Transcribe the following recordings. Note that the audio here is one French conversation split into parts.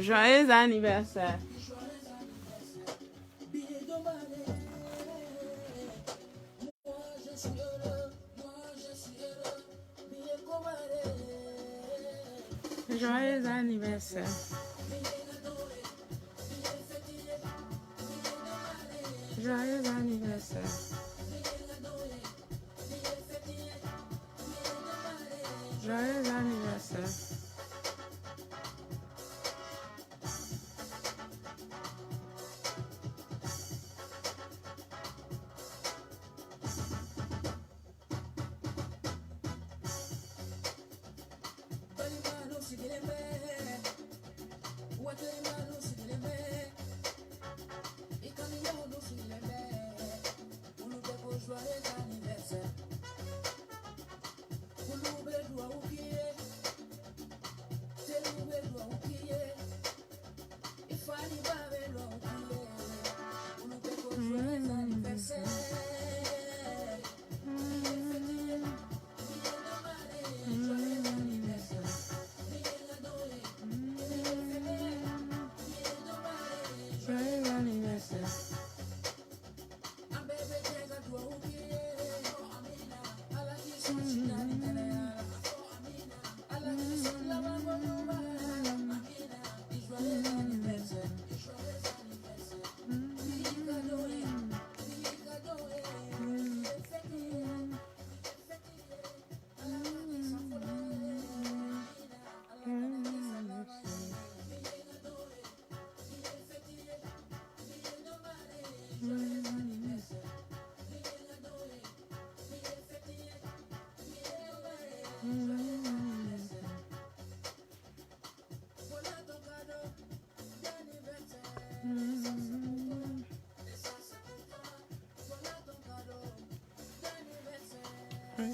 Joyeux anniversaire. Joyeux anniversaire. Joyeux anniversaire. Joyeux anniversaire.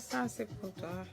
Ça, c'est pour toi.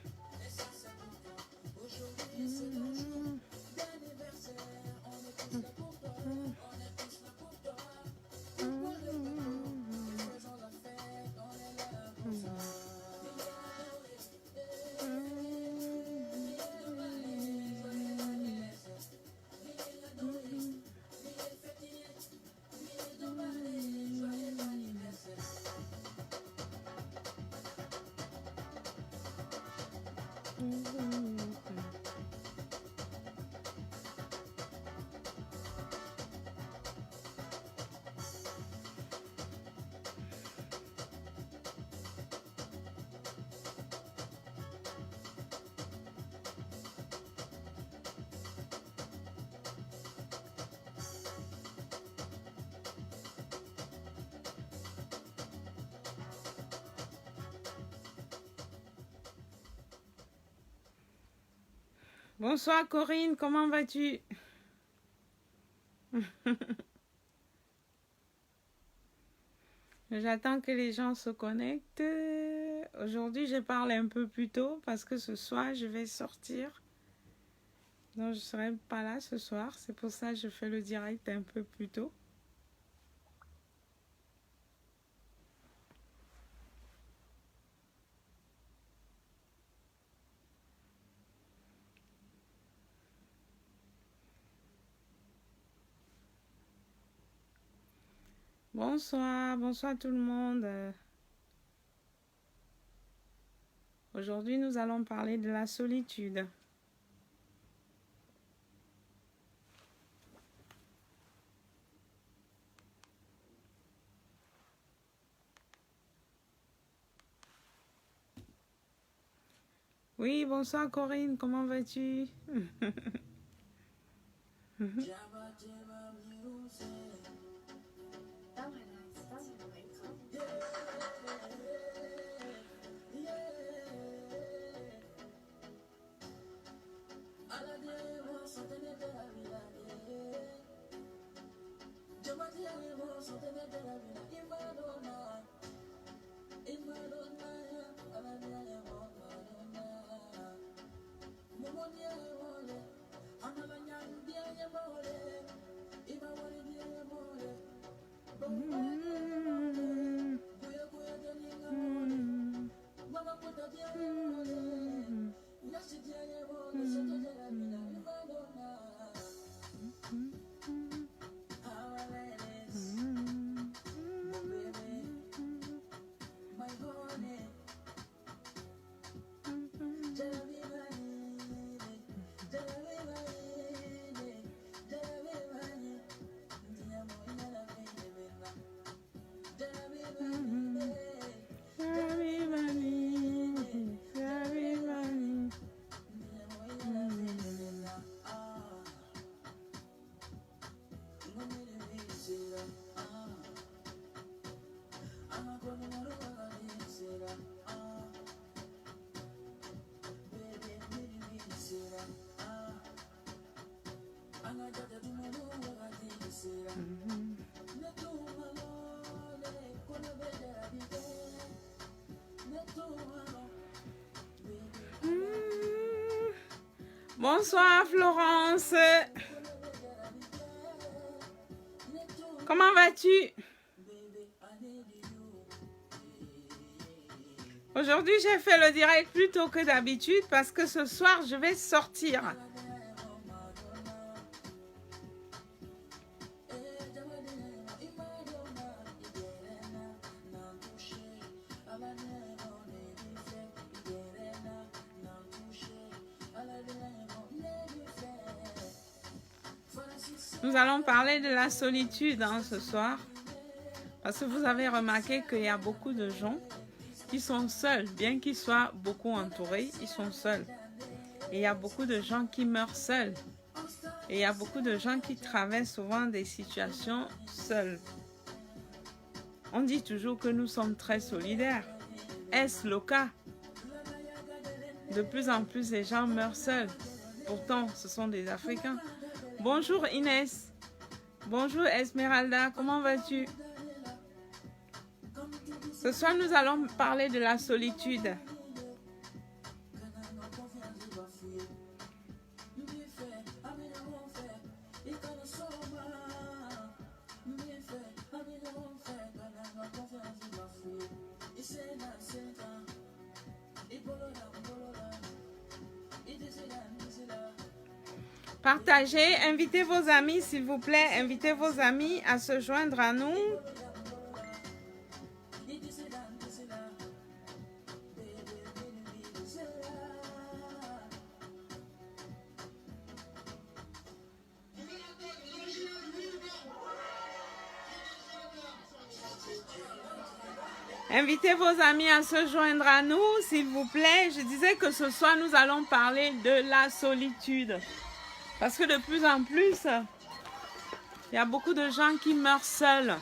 Bonsoir Corinne, comment vas-tu? J'attends que les gens se connectent. Aujourd'hui, je parle un peu plus tôt parce que ce soir, je vais sortir. Donc, je ne serai pas là ce soir. C'est pour ça que je fais le direct un peu plus tôt. Bonsoir, bonsoir tout le monde. Aujourd'hui, nous allons parler de la solitude. Oui, bonsoir Corinne, comment vas-tu? Bonsoir Florence. Comment vas-tu? Aujourd'hui, j'ai fait le direct plus tôt que d'habitude parce que ce soir, je vais sortir. Nous allons parler de la solitude ce soir. Parce que vous avez remarqué qu'il y a beaucoup de gens qui sont seuls. Bien qu'ils soient beaucoup entourés, ils sont seuls. Et il y a beaucoup de gens qui meurent seuls. Et il y a beaucoup de gens qui traversent souvent des situations seuls. On dit toujours que nous sommes très solidaires. Est-ce le cas? De plus en plus, les gens meurent seuls. Pourtant, ce sont des Africains. Bonjour Inès. Bonjour Esmeralda. Comment vas-tu? Ce soir, nous allons parler de la solitude. Partagez, invitez vos amis s'il vous plaît, invitez vos amis à se joindre à nous. Invitez vos amis à se joindre à nous, s'il vous plaît. Je disais que ce soir, nous allons parler de la solitude. Parce que de plus en plus, il y a beaucoup de gens qui meurent seuls.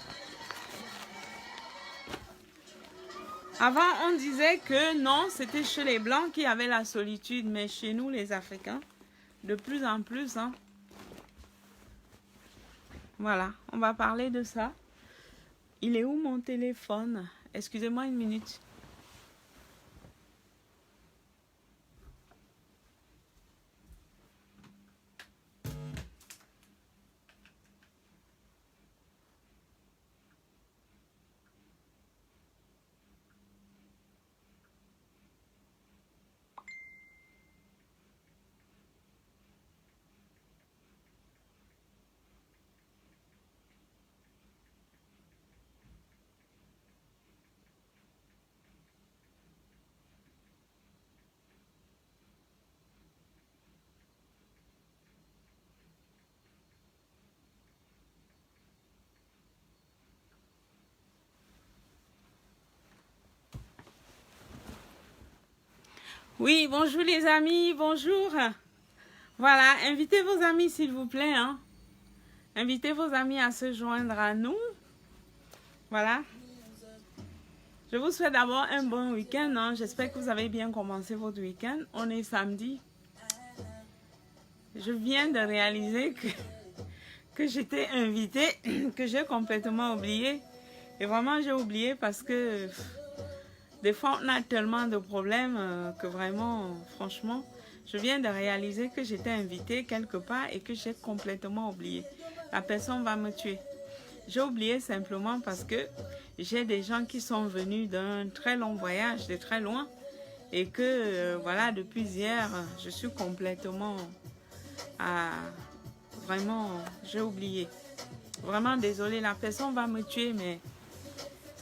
Avant, on disait que non, c'était chez les Blancs qui avaient la solitude. Mais chez nous, les Africains, de plus en plus. Voilà, on va parler de ça. Il est où mon téléphone? Excusez-moi une minute. Oui, bonjour les amis, bonjour. Voilà, invitez vos amis s'il vous plaît. Invitez vos amis à se joindre à nous. Voilà. Je vous souhaite d'abord un bon week-end. J'espère que vous avez bien commencé votre week-end. On est samedi. Je viens de réaliser que j'étais invitée, que j'ai complètement oublié. Et vraiment, j'ai oublié parce que des fois, on a tellement de problèmes que vraiment, franchement, je viens de réaliser que j'étais invitée quelque part et que j'ai complètement oublié. La personne va me tuer. J'ai oublié simplement parce que j'ai des gens qui sont venus d'un très long voyage, de très loin. Et que, voilà, depuis hier, je suis complètement... vraiment, j'ai oublié. Vraiment désolée, la personne va me tuer, mais...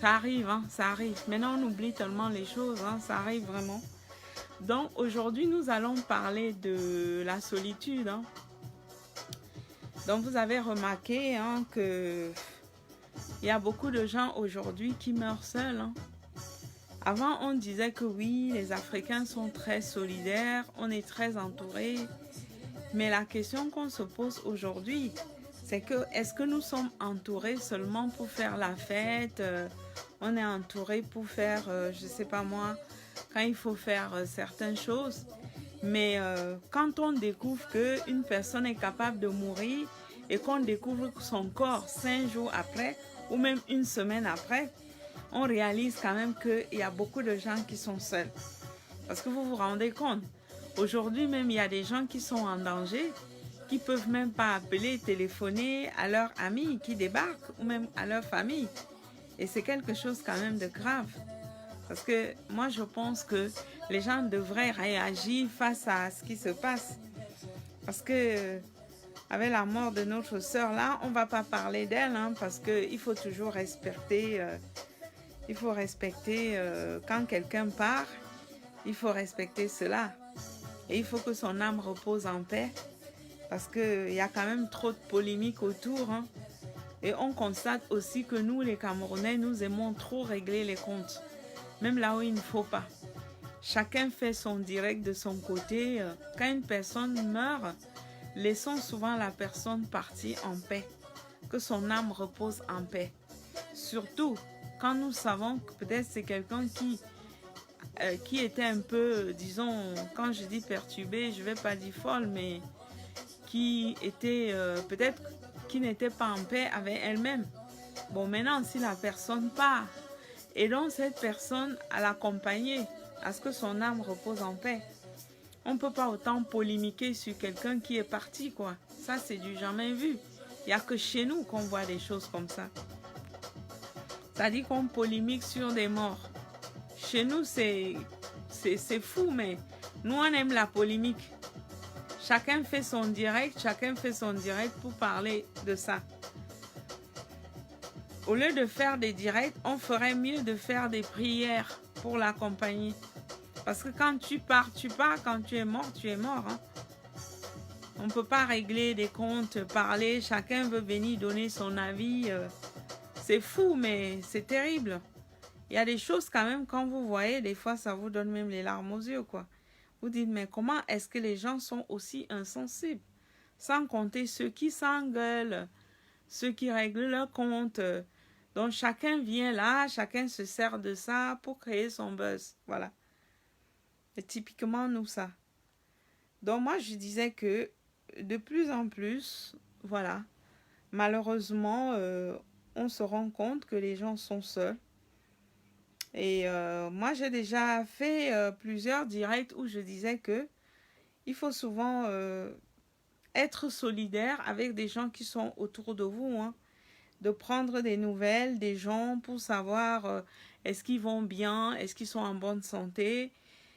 Ça arrive, ça arrive. Maintenant, on oublie tellement les choses, ça arrive vraiment. Donc, aujourd'hui, nous allons parler de la solitude. Donc, vous avez remarqué que il y a beaucoup de gens aujourd'hui qui meurent seuls. Avant, on disait que oui, les Africains sont très solidaires, on est très entourés. Mais la question qu'on se pose aujourd'hui, c'est que est-ce que nous sommes entourés seulement pour faire la fête? On est entouré pour faire, je ne sais pas moi, quand il faut faire certaines choses. Mais quand on découvre qu'une personne est capable de mourir et qu'on découvre son corps 5 jours après ou même une semaine après, on réalise quand même qu'il y a beaucoup de gens qui sont seuls. Parce que vous vous rendez compte, Aujourd'hui même, il y a des gens qui sont en danger, qui peuvent même pas appeler, téléphoner à leurs amis qui débarquent ou même à leur famille. Et c'est quelque chose quand même de grave. Parce que moi, je pense que les gens devraient réagir face à ce qui se passe. Parce que avec la mort de notre sœur, là, on ne va pas parler d'elle, hein, parce qu'il faut toujours respecter. Il faut respecter quand quelqu'un part, il faut respecter cela. Et il faut que son âme repose en paix. Parce qu'il y a quand même trop de polémiques autour. Hein. Et on constate aussi que nous, les Camerounais, nous aimons trop régler les comptes. Même là où il ne faut pas. Chacun fait son direct de son côté. Quand une personne meurt, laissons souvent la personne partir en paix. Que son âme repose en paix. Surtout quand nous savons que peut-être c'est quelqu'un qui était un peu, disons, quand je dis perturbé, je ne vais pas dire folle, mais qui était peut-être qui n'était pas en paix avec elle-même. Bon, maintenant, si la personne part, et donc cette personne à l'accompagner, à ce que son âme repose en paix. On ne peut pas autant polémiquer sur quelqu'un qui est parti, quoi. Ça, c'est du jamais vu. Il n'y a que chez nous qu'on voit des choses comme ça. C'est-à-dire qu'on polémique sur des morts. Chez nous, c'est fou, mais nous, on aime la polémique. Chacun fait son direct pour parler de ça. Au lieu de faire des directs, on ferait mieux de faire des prières pour l'accompagner. Parce que quand tu pars, tu pars. Quand tu es mort, tu es mort. Hein. On ne peut pas régler des comptes, parler. Chacun veut venir donner son avis. C'est fou, mais c'est terrible. Il y a des choses quand même, quand vous voyez, des fois, ça vous donne même les larmes aux yeux, quoi. Vous dites, mais comment est-ce que les gens sont aussi insensibles? Sans compter ceux qui s'engueulent, ceux qui règlent leurs comptes. Donc, chacun vient là, chacun se sert de ça pour créer son buzz. Voilà. Et typiquement, nous, ça. Donc, moi, je disais que de plus en plus, voilà, malheureusement, on se rend compte que les gens sont seuls. Et moi, j'ai déjà fait plusieurs directs où je disais que il faut souvent être solidaire avec des gens qui sont autour de vous, hein, de prendre des nouvelles des gens pour savoir est-ce qu'ils vont bien, est-ce qu'ils sont en bonne santé,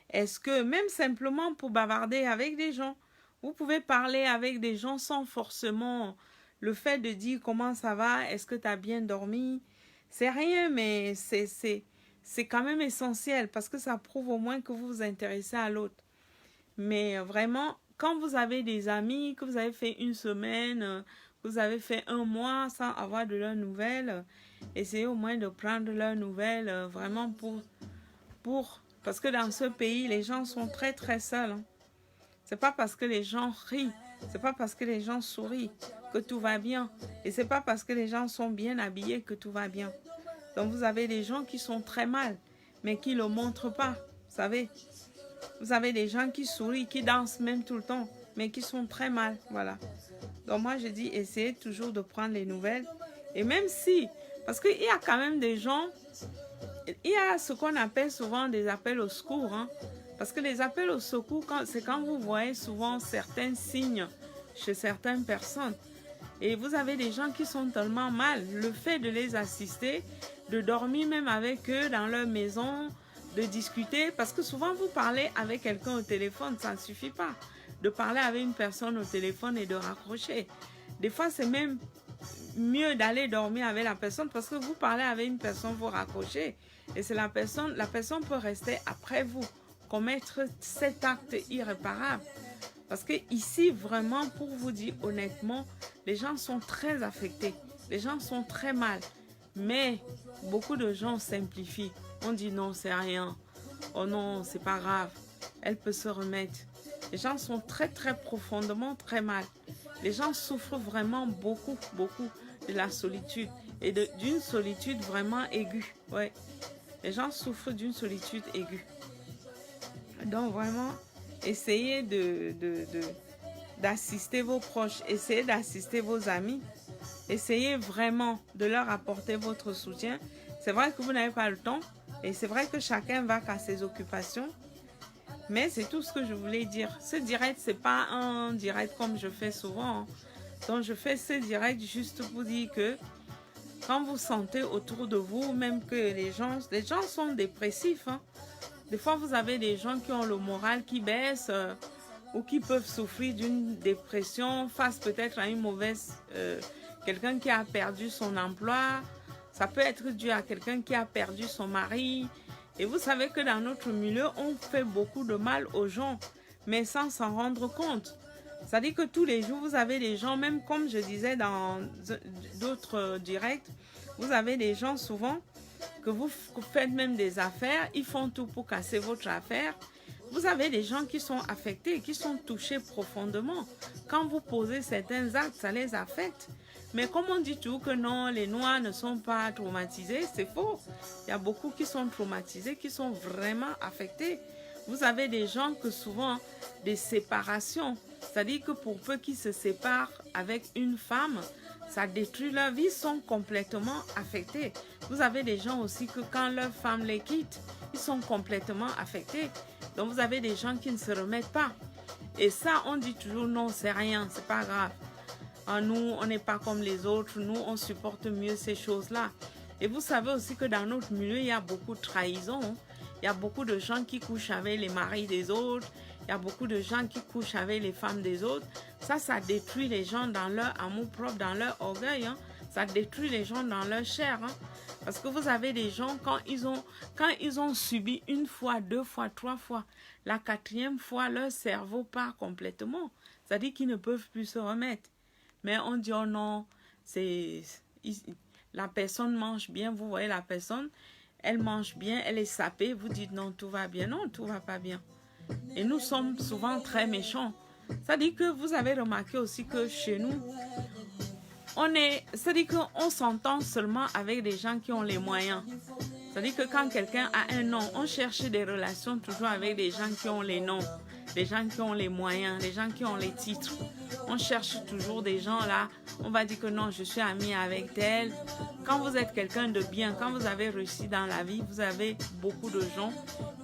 est-ce que même simplement pour bavarder avec des gens, vous pouvez parler avec des gens sans forcément le fait de dire comment ça va, est-ce que tu as bien dormi, c'est rien, mais c'est quand même essentiel parce que ça prouve au moins que vous vous intéressez à l'autre. Mais vraiment, quand vous avez des amis, que vous avez fait une semaine, vous avez fait un mois sans avoir de leurs nouvelles, essayez au moins de prendre leurs nouvelles vraiment parce que dans ce pays, les gens sont très très seuls. Hein. C'est pas parce que les gens rient, c'est pas parce que les gens sourient que tout va bien. Et c'est pas parce que les gens sont bien habillés que tout va bien. Donc vous avez des gens qui sont très mal, mais qui ne le montrent pas, vous savez. Vous avez des gens qui sourient, qui dansent même tout le temps, mais qui sont très mal, voilà. Donc moi je dis, essayez toujours de prendre les nouvelles. Et même si, parce qu'il y a quand même des gens, il y a ce qu'on appelle souvent des appels au secours. Hein. Parce que les appels au secours, c'est quand vous voyez souvent certains signes chez certaines personnes. Et vous avez des gens qui sont tellement mal. Le fait de les assister, de dormir même avec eux dans leur maison, de discuter. Parce que souvent, vous parlez avec quelqu'un au téléphone, ça ne suffit pas. De parler avec une personne au téléphone et de raccrocher. Des fois, c'est même mieux d'aller dormir avec la personne parce que vous parlez avec une personne, vous raccrochez. Et c'est la personne peut rester après vous, commettre cet acte irréparable. Parce que ici, vraiment, pour vous dire honnêtement, les gens sont très affectés. Les gens sont très mal. Mais beaucoup de gens simplifient. On dit non, c'est rien. Oh non, c'est pas grave. Elle peut se remettre. Les gens sont très, très profondément très mal. Les gens souffrent vraiment beaucoup, beaucoup de la solitude. Et d'une solitude vraiment aiguë. Ouais. Les gens souffrent d'une solitude aiguë. Donc vraiment, essayez d'assister vos proches, essayez d'assister vos amis, essayez vraiment de leur apporter votre soutien. C'est vrai que vous n'avez pas le temps et c'est vrai que chacun va à ses occupations, Mais c'est tout ce que je voulais dire. Ce direct, c'est pas un direct comme je fais souvent. Donc, je fais ce direct juste pour dire que quand vous sentez autour de vous, même que les gens sont dépressifs. Hein. Des fois, vous avez des gens qui ont le moral qui baisse ou qui peuvent souffrir d'une dépression face peut-être à une mauvaise... quelqu'un qui a perdu son emploi. Ça peut être dû à quelqu'un qui a perdu son mari. Et vous savez que dans notre milieu, on fait beaucoup de mal aux gens, mais sans s'en rendre compte. C'est-à-dire que tous les jours, vous avez des gens, même comme je disais dans d'autres directs, vous avez des gens souvent que vous faites même des affaires, ils font tout pour casser votre affaire. Vous avez des gens qui sont affectés, qui sont touchés profondément. Quand vous posez certains actes, ça les affecte. Mais comme on dit toujours que non, les Noirs ne sont pas traumatisés, c'est faux. Il y a beaucoup qui sont traumatisés, qui sont vraiment affectés. Vous avez des gens que souvent, des séparations, c'est-à-dire que pour peu qu'ils se séparent avec une femme, ça détruit leur vie, ils sont complètement affectés. Vous avez des gens aussi que quand leur femme les quitte, ils sont complètement affectés. Donc vous avez des gens qui ne se remettent pas. Et ça, on dit toujours non, c'est rien, c'est pas grave. Nous, on n'est pas comme les autres, nous, on supporte mieux ces choses-là. Et vous savez aussi que dans notre milieu, il y a beaucoup de trahison. Il y a beaucoup de gens qui couchent avec les maris des autres. Il y a beaucoup de gens qui couchent avec les femmes des autres. Ça détruit les gens dans leur amour propre, dans leur orgueil. Hein. Ça détruit les gens dans leur chair. Hein. Parce que vous avez des gens, quand ils ont subi une fois, deux fois, trois fois, la quatrième fois, leur cerveau part complètement. C'est-à-dire qu'ils ne peuvent plus se remettre. Mais on dit, oh non, la personne mange bien. Vous voyez la personne, elle mange bien, elle est sapée. Vous dites, non, tout va bien. Non, tout va pas bien. Et nous sommes souvent très méchants. C'est-à-dire que vous avez remarqué aussi que chez nous, c'est-à-dire qu'on s'entend seulement avec des gens qui ont les moyens. C'est-à-dire que quand quelqu'un a un nom, on cherche des relations toujours avec des gens qui ont les noms, des gens qui ont les moyens, des gens qui ont les titres. On cherche toujours des gens là, on va dire que non, je suis amie avec tel. Quand vous êtes quelqu'un de bien, quand vous avez réussi dans la vie, vous avez beaucoup de gens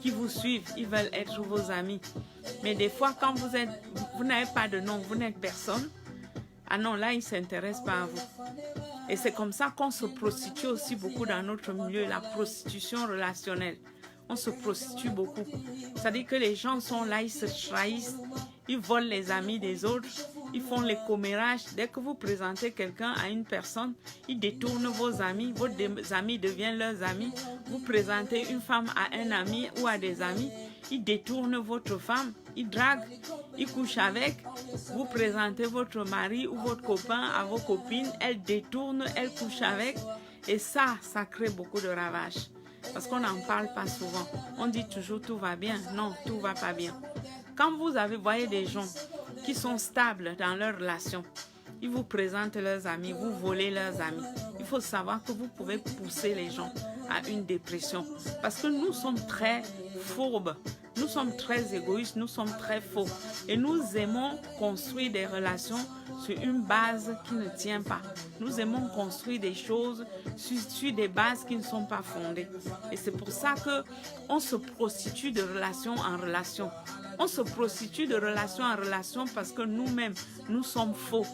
qui vous suivent, ils veulent être vos amis. Mais des fois, quand vous n'avez pas de nom, vous n'êtes personne, ah non, là, ils ne s'intéressent pas à vous. Et c'est comme ça qu'on se prostitue aussi beaucoup dans notre milieu, la prostitution relationnelle. On se prostitue beaucoup. C'est-à-dire que les gens sont là, ils se trahissent, ils volent les amis des autres, ils font les commérages. Dès que vous présentez quelqu'un à une personne, ils détournent vos amis, vos amis deviennent leurs amis. Vous présentez une femme à un ami ou à des amis, ils détournent votre femme, ils draguent, ils couchent avec. Vous présentez votre mari ou votre copain à vos copines, elles détournent, elles couchent avec. Et ça crée beaucoup de ravages. Parce qu'on n'en parle pas souvent. On dit toujours tout va bien. Non, tout va pas bien. Quand vous voyez des gens qui sont stables dans leur relation, ils vous présentent leurs amis, vous volez leurs amis. Il faut savoir que vous pouvez pousser les gens à une dépression. Parce que nous sommes très fourbes, nous sommes très égoïstes, nous sommes très faux. Et nous aimons construire des relations sur une base qui ne tient pas. Nous aimons construire des choses sur des bases qui ne sont pas fondées. Et c'est pour ça qu'on se prostitue de relation en relation. On se prostitue de relation en relation parce que nous-mêmes, nous sommes faux.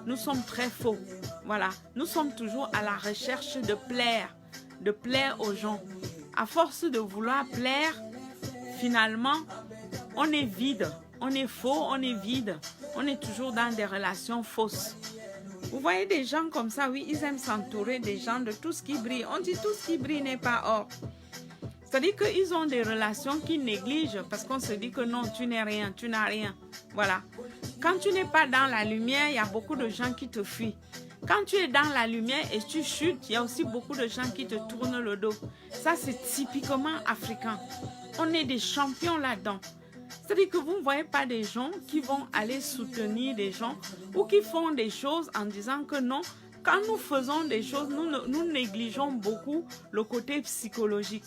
Nous sommes très faux. Voilà. Nous sommes toujours à la recherche de plaire aux gens. À force de vouloir plaire, finalement, on est vide. On est faux, on est vide. On est toujours dans des relations fausses. Vous voyez des gens comme ça, oui, ils aiment s'entourer des gens de tout ce qui brille. On dit tout ce qui brille n'est pas or. C'est-à-dire qu'ils ont des relations qu'ils négligent parce qu'on se dit que non, tu n'es rien, tu n'as rien. Voilà. Quand tu n'es pas dans la lumière, il y a beaucoup de gens qui te fuient. Quand tu es dans la lumière et tu chutes, il y a aussi beaucoup de gens qui te tournent le dos. Ça, c'est typiquement africain. On est des champions là-dedans. C'est-à-dire que vous ne voyez pas des gens qui vont aller soutenir des gens ou qui font des choses en disant que non, quand nous faisons des choses, nous négligeons beaucoup le côté psychologique.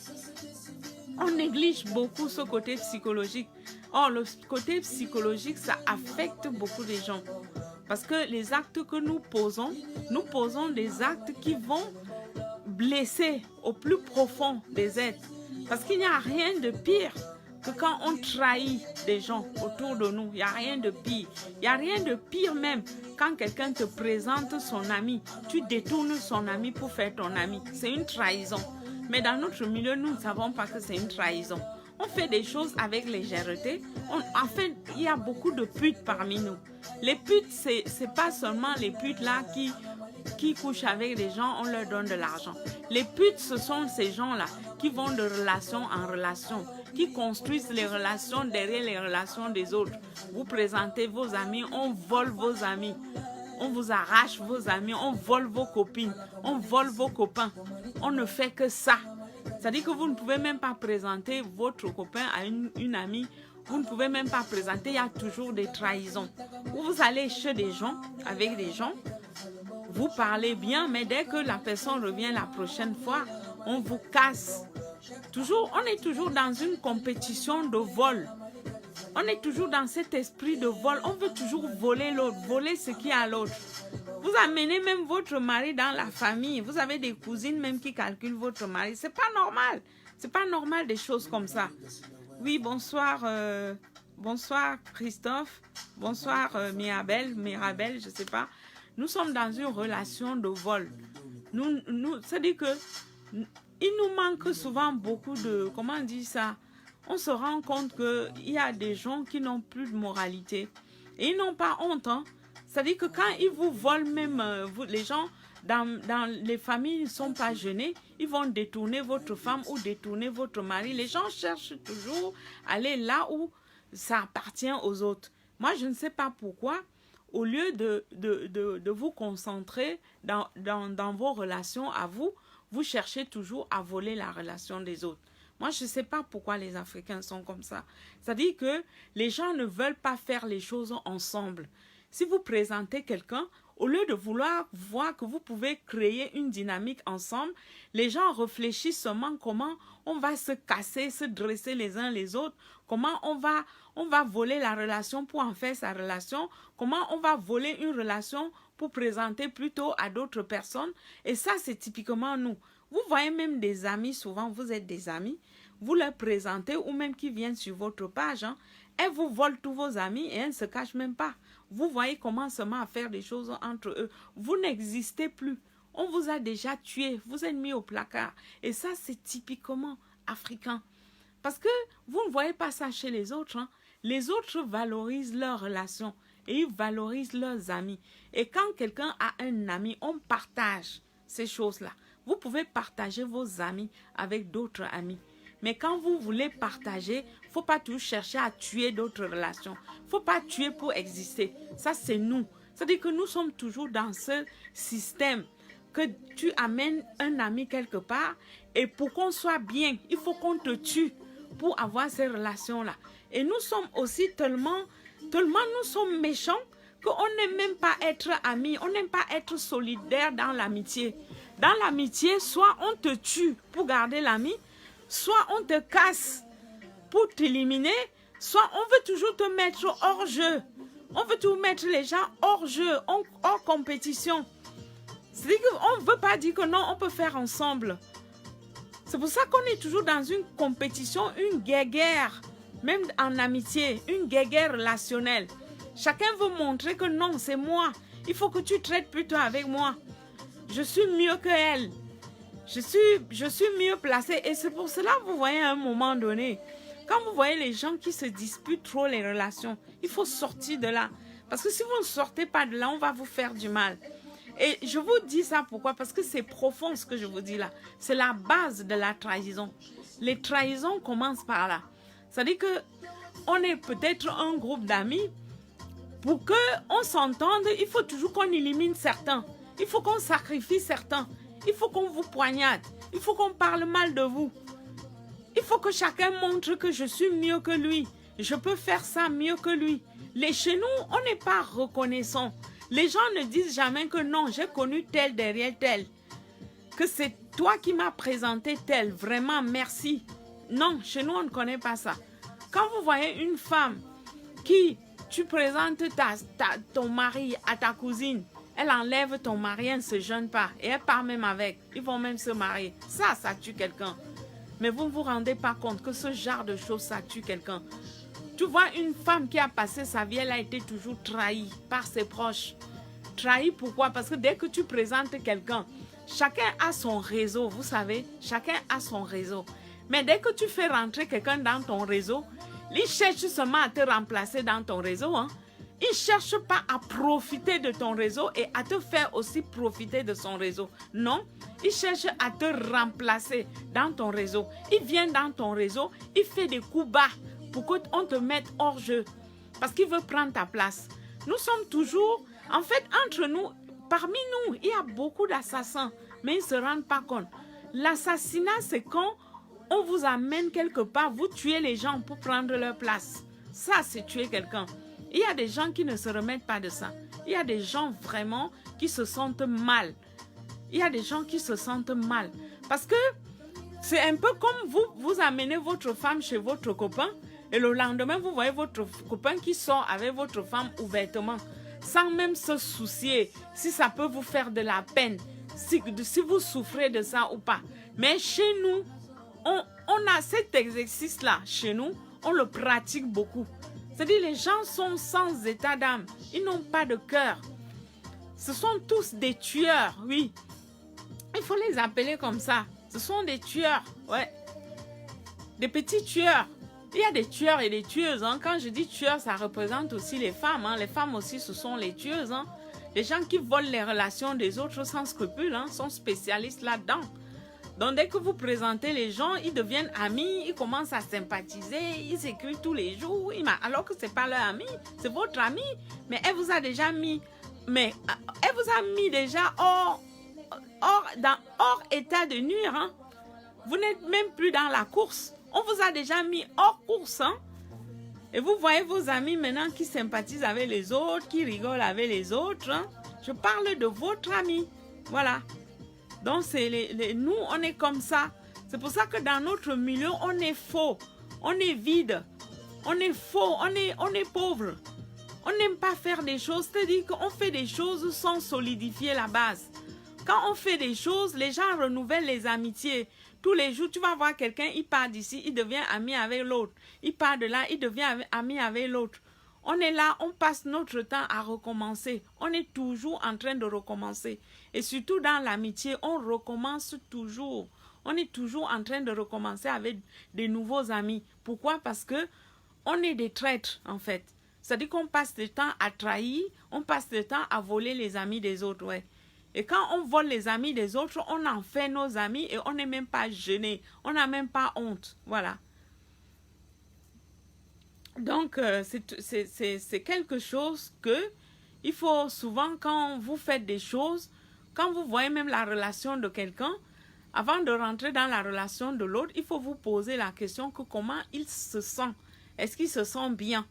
On néglige beaucoup ce côté psychologique. Or, le côté psychologique, ça affecte beaucoup de gens. Parce que les actes que nous posons des actes qui vont blesser au plus profond des êtres. Parce qu'il n'y a rien de pire que quand on trahit des gens autour de nous, il n'y a rien de pire. Il n'y a rien de pire même quand quelqu'un te présente son ami, tu détournes son ami pour faire ton ami. C'est une trahison. Mais dans notre milieu, nous ne savons pas que c'est une trahison. On fait des choses avec légèreté. En fait, il y a beaucoup de putes parmi nous. Les putes, c'est pas seulement les putes là qui couchent avec des gens, on leur donne de l'argent. Les putes, ce sont ces gens-là qui vont de relation en relation, qui construisent les relations derrière les relations des autres. Vous présentez vos amis, on vole vos amis. On vous arrache vos amis, on vole vos copines, on vole vos copains. On ne fait que ça. C'est-à-dire que vous ne pouvez même pas présenter votre copain à une amie. Vous ne pouvez même pas présenter, il y a toujours des trahisons. Ou vous allez chez des gens, avec des gens, vous parlez bien, mais dès que la personne revient la prochaine fois, on vous casse. On est toujours dans une compétition de vol. On est toujours dans cet esprit de vol. On veut toujours voler l'autre, voler ce qu'il y a à l'autre. Vous amenez même votre mari dans la famille. Vous avez des cousines même qui calculent votre mari. C'est pas normal. C'est pas normal des choses comme ça. Oui, bonsoir. Bonsoir Christophe. Bonsoir Mirabel, je sais pas. Nous sommes dans une relation de vol. C'est-à-dire que il nous manque souvent beaucoup de... Comment on dit ça? On se rend compte qu'il y a des gens qui n'ont plus de moralité. Et ils n'ont pas honte. Hein? C'est-à-dire que quand ils vous volent même, les gens dans les familles ne sont pas gênés, ils vont détourner votre femme ou détourner votre mari. Les gens cherchent toujours à aller là où ça appartient aux autres. Moi, je ne sais pas pourquoi, au lieu de vous concentrer dans vos relations à vous, vous cherchez toujours à voler la relation des autres. Moi, je ne sais pas pourquoi les Africains sont comme ça. C'est-à-dire que les gens ne veulent pas faire les choses ensemble. Si vous présentez quelqu'un, au lieu de vouloir voir que vous pouvez créer une dynamique ensemble, les gens réfléchissent seulement comment on va se casser, se dresser les uns les autres, comment on va voler la relation pour en faire sa relation, comment on va voler une relation pour présenter plutôt à d'autres personnes. Et ça, c'est typiquement nous. Vous voyez même des amis, souvent vous êtes des amis, vous leur présentez ou même qui viennent sur votre page, hein, elles vous volent tous vos amis et elles ne se cachent même pas. Vous voyez comment se met à faire des choses entre eux. Vous n'existez plus. On vous a déjà tué, vous êtes mis au placard. Et ça, c'est typiquement africain. Parce que vous ne voyez pas ça chez les autres. Hein. Les autres valorisent leurs relations et ils valorisent leurs amis. Et quand quelqu'un a un ami, on partage ces choses-là. Vous pouvez partager vos amis avec d'autres amis. Mais quand vous voulez partager, il ne faut pas toujours chercher à tuer d'autres relations. Il ne faut pas tuer pour exister. Ça, c'est nous. C'est-à-dire que nous sommes toujours dans ce système que tu amènes un ami quelque part et pour qu'on soit bien, il faut qu'on te tue pour avoir ces relations-là. Et nous sommes aussi tellement nous sommes méchants qu'on n'aime même pas être amis, on n'aime pas être solidaire dans l'amitié. Dans l'amitié, soit on te tue pour garder l'ami, soit on te casse pour t'éliminer, soit on veut toujours te mettre hors jeu. On veut toujours mettre les gens hors jeu, hors compétition. C'est-à-dire qu'on ne veut pas dire que non, on peut faire ensemble. C'est pour ça qu'on est toujours dans une compétition, une guerre, même en amitié, une guerre relationnelle. Chacun veut montrer que non, c'est moi. Il faut que tu traites plutôt avec moi. Je suis mieux qu'elle. Je suis mieux placée. Et c'est pour cela que vous voyez à un moment donné, quand vous voyez les gens qui se disputent trop les relations, il faut sortir de là. Parce que si vous ne sortez pas de là, on va vous faire du mal. Et je vous dis ça pourquoi? Parce que c'est profond ce que je vous dis là. C'est la base de la trahison. Les trahisons commencent par là. C'est-à-dire qu'on est peut-être un groupe d'amis. Pour qu'on s'entende, il faut toujours qu'on élimine certains. Il faut qu'on sacrifie certains. Il faut qu'on vous poignarde. Il faut qu'on parle mal de vous. Il faut que chacun montre que je suis mieux que lui. Je peux faire ça mieux que lui. Chez nous, on n'est pas reconnaissant. Les gens ne disent jamais que non, j'ai connu tel derrière tel. Que c'est toi qui m'as présenté tel. Vraiment, merci. Non, chez nous, on ne connaît pas ça. Quand vous voyez une femme qui, tu présentes ton mari à ta cousine, elle enlève ton mari, elle ne se gêne pas. Et elle part même avec. Ils vont même se marier. Ça tue quelqu'un. Mais vous ne vous rendez pas compte que ce genre de choses, ça tue quelqu'un. Tu vois, une femme qui a passé sa vie, elle a été toujours trahie par ses proches. Trahie pourquoi? Parce que dès que tu présentes quelqu'un, chacun a son réseau, vous savez, chacun a son réseau. Mais dès que tu fais rentrer quelqu'un dans ton réseau, il cherche seulement à te remplacer dans ton réseau. Hein. Il ne cherche pas à profiter de ton réseau et à te faire aussi profiter de son réseau. Non, il cherche à te remplacer dans ton réseau. Il vient dans ton réseau, il fait des coups bas pour qu'on te mette hors jeu. Parce qu'il veut prendre ta place. Nous sommes toujours, en fait, entre nous, parmi nous, il y a beaucoup d'assassins, mais ils ne se rendent pas compte. L'assassinat, c'est quand on vous amène quelque part, vous tuez les gens pour prendre leur place. Ça, c'est tuer quelqu'un. Il y a des gens qui ne se remettent pas de ça. Il y a des gens vraiment qui se sentent mal. Il y a des gens qui se sentent mal. Parce que c'est un peu comme vous amenez votre femme chez votre copain et le lendemain, vous voyez votre copain qui sort avec votre femme ouvertement, sans même se soucier si ça peut vous faire de la peine, si vous souffrez de ça ou pas. Mais chez nous, on a cet exercice-là, chez nous, on le pratique beaucoup. C'est-à-dire les gens sont sans état d'âme, ils n'ont pas de cœur. Ce sont tous des tueurs, oui. Il faut les appeler comme ça. Ce sont des tueurs, ouais. Des petits tueurs. Il y a des tueurs et des tueuses. Hein. Quand je dis tueurs, ça représente aussi les femmes. Hein. Les femmes aussi, ce sont les tueuses. Hein. Les gens qui volent les relations des autres sans scrupules hein, sont spécialistes là-dedans. Donc, dès que vous présentez les gens, ils deviennent amis, ils commencent à sympathiser, ils s'écrivent tous les jours. Alors que ce n'est pas leur ami, c'est votre ami. Mais elle vous a déjà mis, déjà hors état de nuire. Hein. Vous n'êtes même plus dans la course. On vous a déjà mis hors course. Hein. Et vous voyez vos amis maintenant qui sympathisent avec les autres, qui rigolent avec les autres. Hein. Je parle de votre ami. Voilà. Donc, nous, on est comme ça. C'est pour ça que dans notre milieu, on est faux. On est vide. On est faux. On est pauvre. On n'aime pas faire des choses. C'est-à-dire qu'on fait des choses sans solidifier la base. Quand on fait des choses, les gens renouvellent les amitiés. Tous les jours, tu vas voir quelqu'un, il part d'ici, il devient ami avec l'autre. Il part de là, il devient ami avec l'autre. On est là, on passe notre temps à recommencer. On est toujours en train de recommencer. Et surtout dans l'amitié, on recommence toujours. On est toujours en train de recommencer avec des nouveaux amis. Pourquoi? Parce que on est des traîtres, en fait. C'est-à-dire qu'on passe le temps à trahir, on passe le temps à voler les amis des autres, ouais. Et quand on vole les amis des autres, on en fait nos amis et on n'est même pas gêné. On n'a même pas honte. Voilà. Donc, c'est quelque chose que il faut souvent, quand vous faites des choses, quand vous voyez même la relation de quelqu'un, avant de rentrer dans la relation de l'autre, il faut vous poser la question que comment il se sent. Est-ce qu'il se sent bien?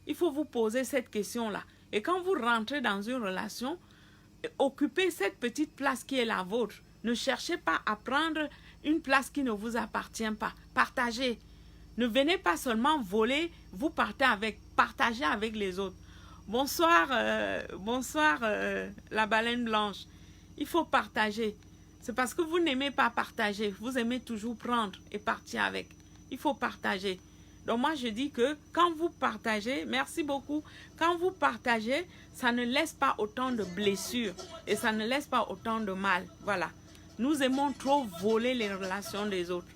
Il faut vous poser cette question-là. Et quand vous rentrez dans une relation, occupez cette petite place qui est la vôtre. Ne cherchez pas à prendre une place qui ne vous appartient pas. Partagez. Ne venez pas seulement voler, vous partagez avec les autres. Bonsoir, la baleine blanche. Il faut partager. C'est parce que vous n'aimez pas partager. Vous aimez toujours prendre et partir avec. Il faut partager. Donc moi je dis que quand vous partagez, merci beaucoup, quand vous partagez, ça ne laisse pas autant de blessures et ça ne laisse pas autant de mal. Voilà. Nous aimons trop voler les relations des autres.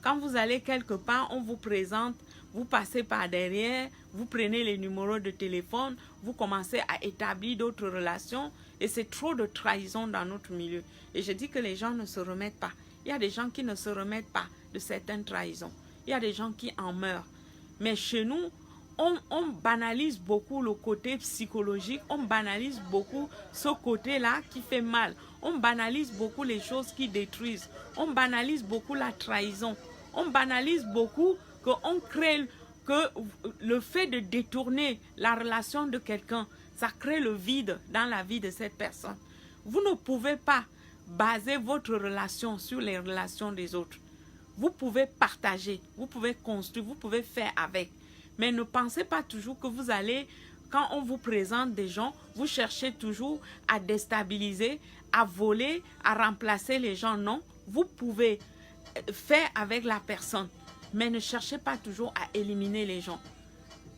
Quand vous allez quelque part, on vous présente, vous passez par derrière, vous prenez les numéros de téléphone, vous commencez à établir d'autres relations et c'est trop de trahison dans notre milieu. Et je dis que les gens ne se remettent pas. Il y a des gens qui ne se remettent pas de certaines trahisons. Il y a des gens qui en meurent. Mais chez nous, on banalise beaucoup le côté psychologique. On banalise beaucoup ce côté-là qui fait mal. On banalise beaucoup les choses qui détruisent. On banalise beaucoup la trahison. On banalise beaucoup que le fait de détourner la relation de quelqu'un, ça crée le vide dans la vie de cette personne. Vous ne pouvez pas baser votre relation sur les relations des autres. Vous pouvez partager, vous pouvez construire, vous pouvez faire avec. Mais ne pensez pas toujours que vous allez, quand on vous présente des gens, vous cherchez toujours à déstabiliser, à voler, à remplacer les gens. Non, vous pouvez faire avec la personne. Mais ne cherchez pas toujours à éliminer les gens.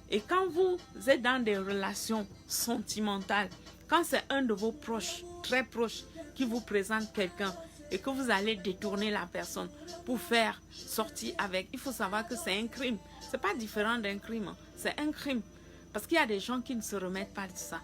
Et quand vous êtes dans des relations sentimentales, quand c'est un de vos proches, très proches, qui vous présente quelqu'un et que vous allez détourner la personne pour faire sortir avec, il faut savoir que c'est un crime. Ce n'est pas différent d'un crime, hein. C'est un crime. Parce qu'il y a des gens qui ne se remettent pas de ça.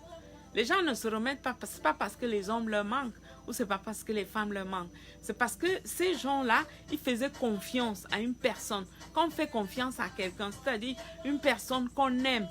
Les gens ne se remettent pas, ce n'est pas parce que les hommes leur manquent ou ce n'est pas parce que les femmes leur manquent. C'est parce que ces gens-là, ils faisaient confiance à une personne. Quand on fait confiance à quelqu'un, c'est-à-dire une personne qu'on aime,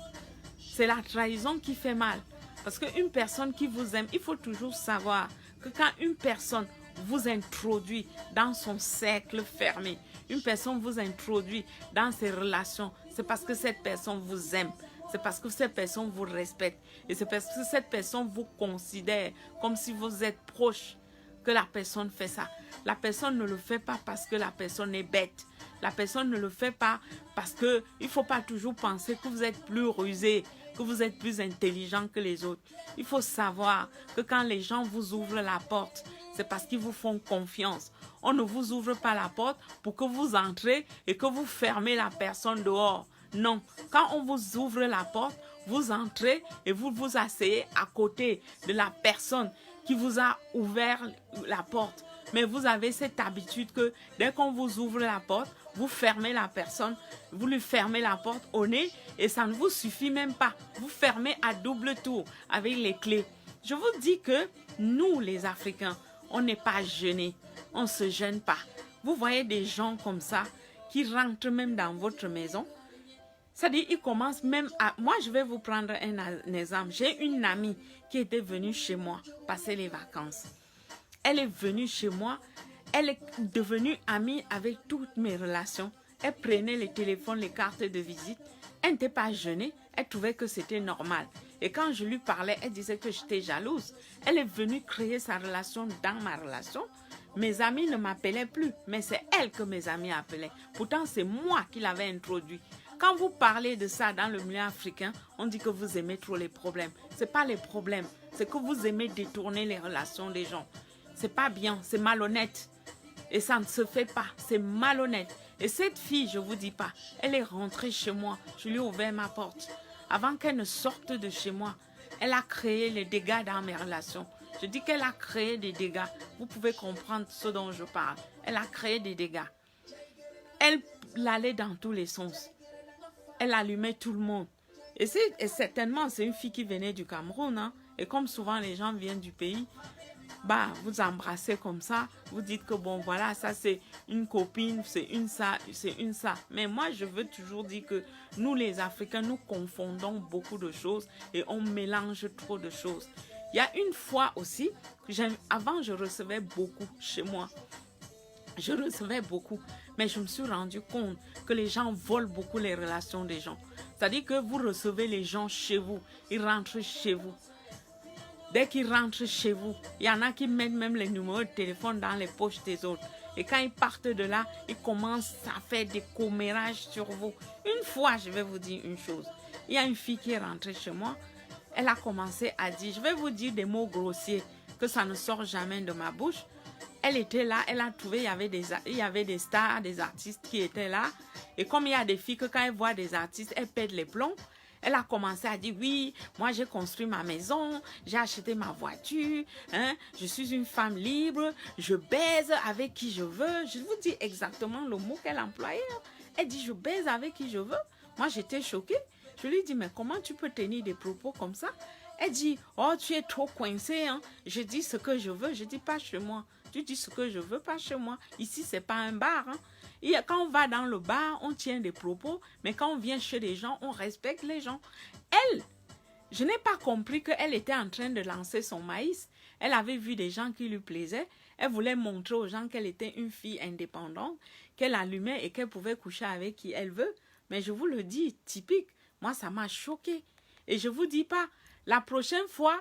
c'est la trahison qui fait mal. Parce qu'une personne qui vous aime, il faut toujours savoir que quand une personne vous introduit dans son cercle fermé, une personne vous introduit dans ses relations, c'est parce que cette personne vous aime. C'est parce que cette personne vous respecte. Et c'est parce que cette personne vous considère comme si vous êtes proche que la personne fait ça. La personne ne le fait pas parce que la personne est bête. La personne ne le fait pas parce que il ne faut pas toujours penser que vous êtes plus rusé, que vous êtes plus intelligent que les autres. Il faut savoir que quand les gens vous ouvrent la porte, c'est parce qu'ils vous font confiance. On ne vous ouvre pas la porte pour que vous entrez et que vous fermez la personne dehors. Non, quand on vous ouvre la porte, vous entrez et vous vous asseyez à côté de la personne qui vous a ouvert la porte. Mais vous avez cette habitude que dès qu'on vous ouvre la porte, vous fermez la personne, vous lui fermez la porte au nez et ça ne vous suffit même pas. Vous fermez à double tour avec les clés. Je vous dis que nous, les Africains, on n'est pas gênés, on ne se gêne pas. Vous voyez des gens comme ça qui rentrent même dans votre maison. C'est-à-dire, ils commencent même à... Moi, je vais vous prendre un exemple. J'ai une amie qui était venue chez moi passer les vacances. Elle est venue chez moi. Elle est devenue amie avec toutes mes relations. Elle prenait les téléphones, les cartes de visite. Elle n'était pas gênée. Elle trouvait que c'était normal. Et quand je lui parlais, elle disait que j'étais jalouse. Elle est venue créer sa relation dans ma relation. Mes amis ne m'appelaient plus, mais c'est elle que mes amis appelaient. Pourtant, c'est moi qui l'avais introduit. Quand vous parlez de ça dans le milieu africain, on dit que vous aimez trop les problèmes. Ce n'est pas les problèmes, c'est que vous aimez détourner les relations des gens. Ce n'est pas bien, c'est malhonnête. Et ça ne se fait pas, c'est malhonnête. Et cette fille, je ne vous dis pas, elle est rentrée chez moi, je lui ai ouvert ma porte. Avant qu'elle ne sorte de chez moi, elle a créé les dégâts dans mes relations. Je dis qu'elle a créé des dégâts. Vous pouvez comprendre ce dont je parle. Elle a créé des dégâts. Elle allait dans tous les sens. Elle allumait tout le monde. Et certainement, c'est une fille qui venait du Cameroun. Hein? Et comme souvent les gens viennent du pays, bah, vous embrassez comme ça. Vous dites que bon, voilà, ça c'est une copine, c'est une ça, c'est une ça. Mais moi, je veux toujours dire que nous, les Africains, nous confondons beaucoup de choses et on mélange trop de choses. Il y a une fois aussi, avant, je recevais beaucoup chez moi. Je recevais beaucoup, mais je me suis rendu compte que les gens volent beaucoup les relations des gens. C'est-à-dire que vous recevez les gens chez vous, ils rentrent chez vous. Dès qu'ils rentrent chez vous, il y en a qui mettent même les numéros de téléphone dans les poches des autres. Et quand ils partent de là, ils commencent à faire des commérages sur vous. Une fois, je vais vous dire une chose. Il y a une fille qui est rentrée chez moi. Elle a commencé à dire, je vais vous dire des mots grossiers, que ça ne sort jamais de ma bouche. Elle était là, elle a trouvé, il y avait des stars, des artistes qui étaient là. Et comme il y a des filles que quand elles voient des artistes, elles pètent les plombs. Elle a commencé à dire, oui, moi j'ai construit ma maison, j'ai acheté ma voiture, hein, je suis une femme libre, je baise avec qui je veux. Je vous dis exactement le mot qu'elle employait. Elle dit, je baise avec qui je veux. Moi j'étais choquée. Je lui dis, mais comment tu peux tenir des propos comme ça? Elle dit, oh, tu es trop coincé. Hein? Je dis ce que je veux, je dis pas chez moi. Tu dis ce que je veux, pas chez moi. Ici, c'est pas un bar. Hein? Et quand on va dans le bar, on tient des propos. Mais quand on vient chez les gens, on respecte les gens. Elle, je n'ai pas compris qu'elle était en train de lancer son maïs. Elle avait vu des gens qui lui plaisaient. Elle voulait montrer aux gens qu'elle était une fille indépendante, qu'elle allumait et qu'elle pouvait coucher avec qui elle veut. Mais je vous le dis, typique. Moi, ça m'a choquée. Et je vous dis pas, la prochaine fois,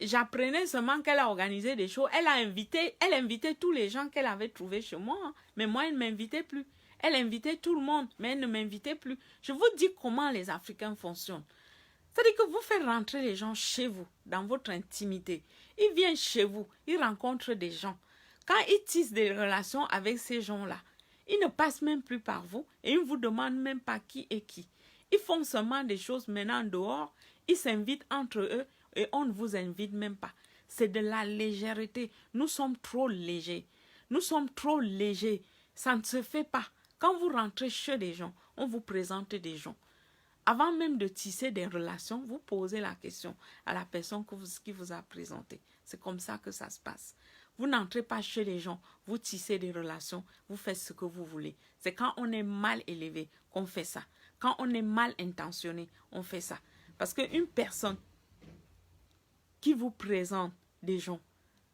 j'apprenais seulement qu'elle a organisé des shows. Elle invitait tous les gens qu'elle avait trouvés chez moi. Hein. Mais moi, elle ne m'invitait plus. Elle invitait tout le monde, mais elle ne m'invitait plus. Je vous dis comment les Africains fonctionnent. C'est-à-dire que vous faites rentrer les gens chez vous, dans votre intimité. Ils viennent chez vous, ils rencontrent des gens. Quand ils tissent des relations avec ces gens-là, Ils ne passent même plus par vous et ils ne vous demandent même pas qui est qui. Ils font seulement des choses maintenant dehors, ils s'invitent entre eux et on ne vous invite même pas. C'est de la légèreté. Nous sommes trop légers. Nous sommes trop légers. Ça ne se fait pas. Quand vous rentrez chez des gens, on vous présente des gens. Avant même de tisser des relations, vous posez la question à la personne qui vous a présenté. C'est comme ça que ça se passe. Vous n'entrez pas chez les gens, vous tissez des relations, vous faites ce que vous voulez. C'est quand on est mal élevé qu'on fait ça. Quand on est mal intentionné, on fait ça. Parce qu'une personne qui vous présente des gens,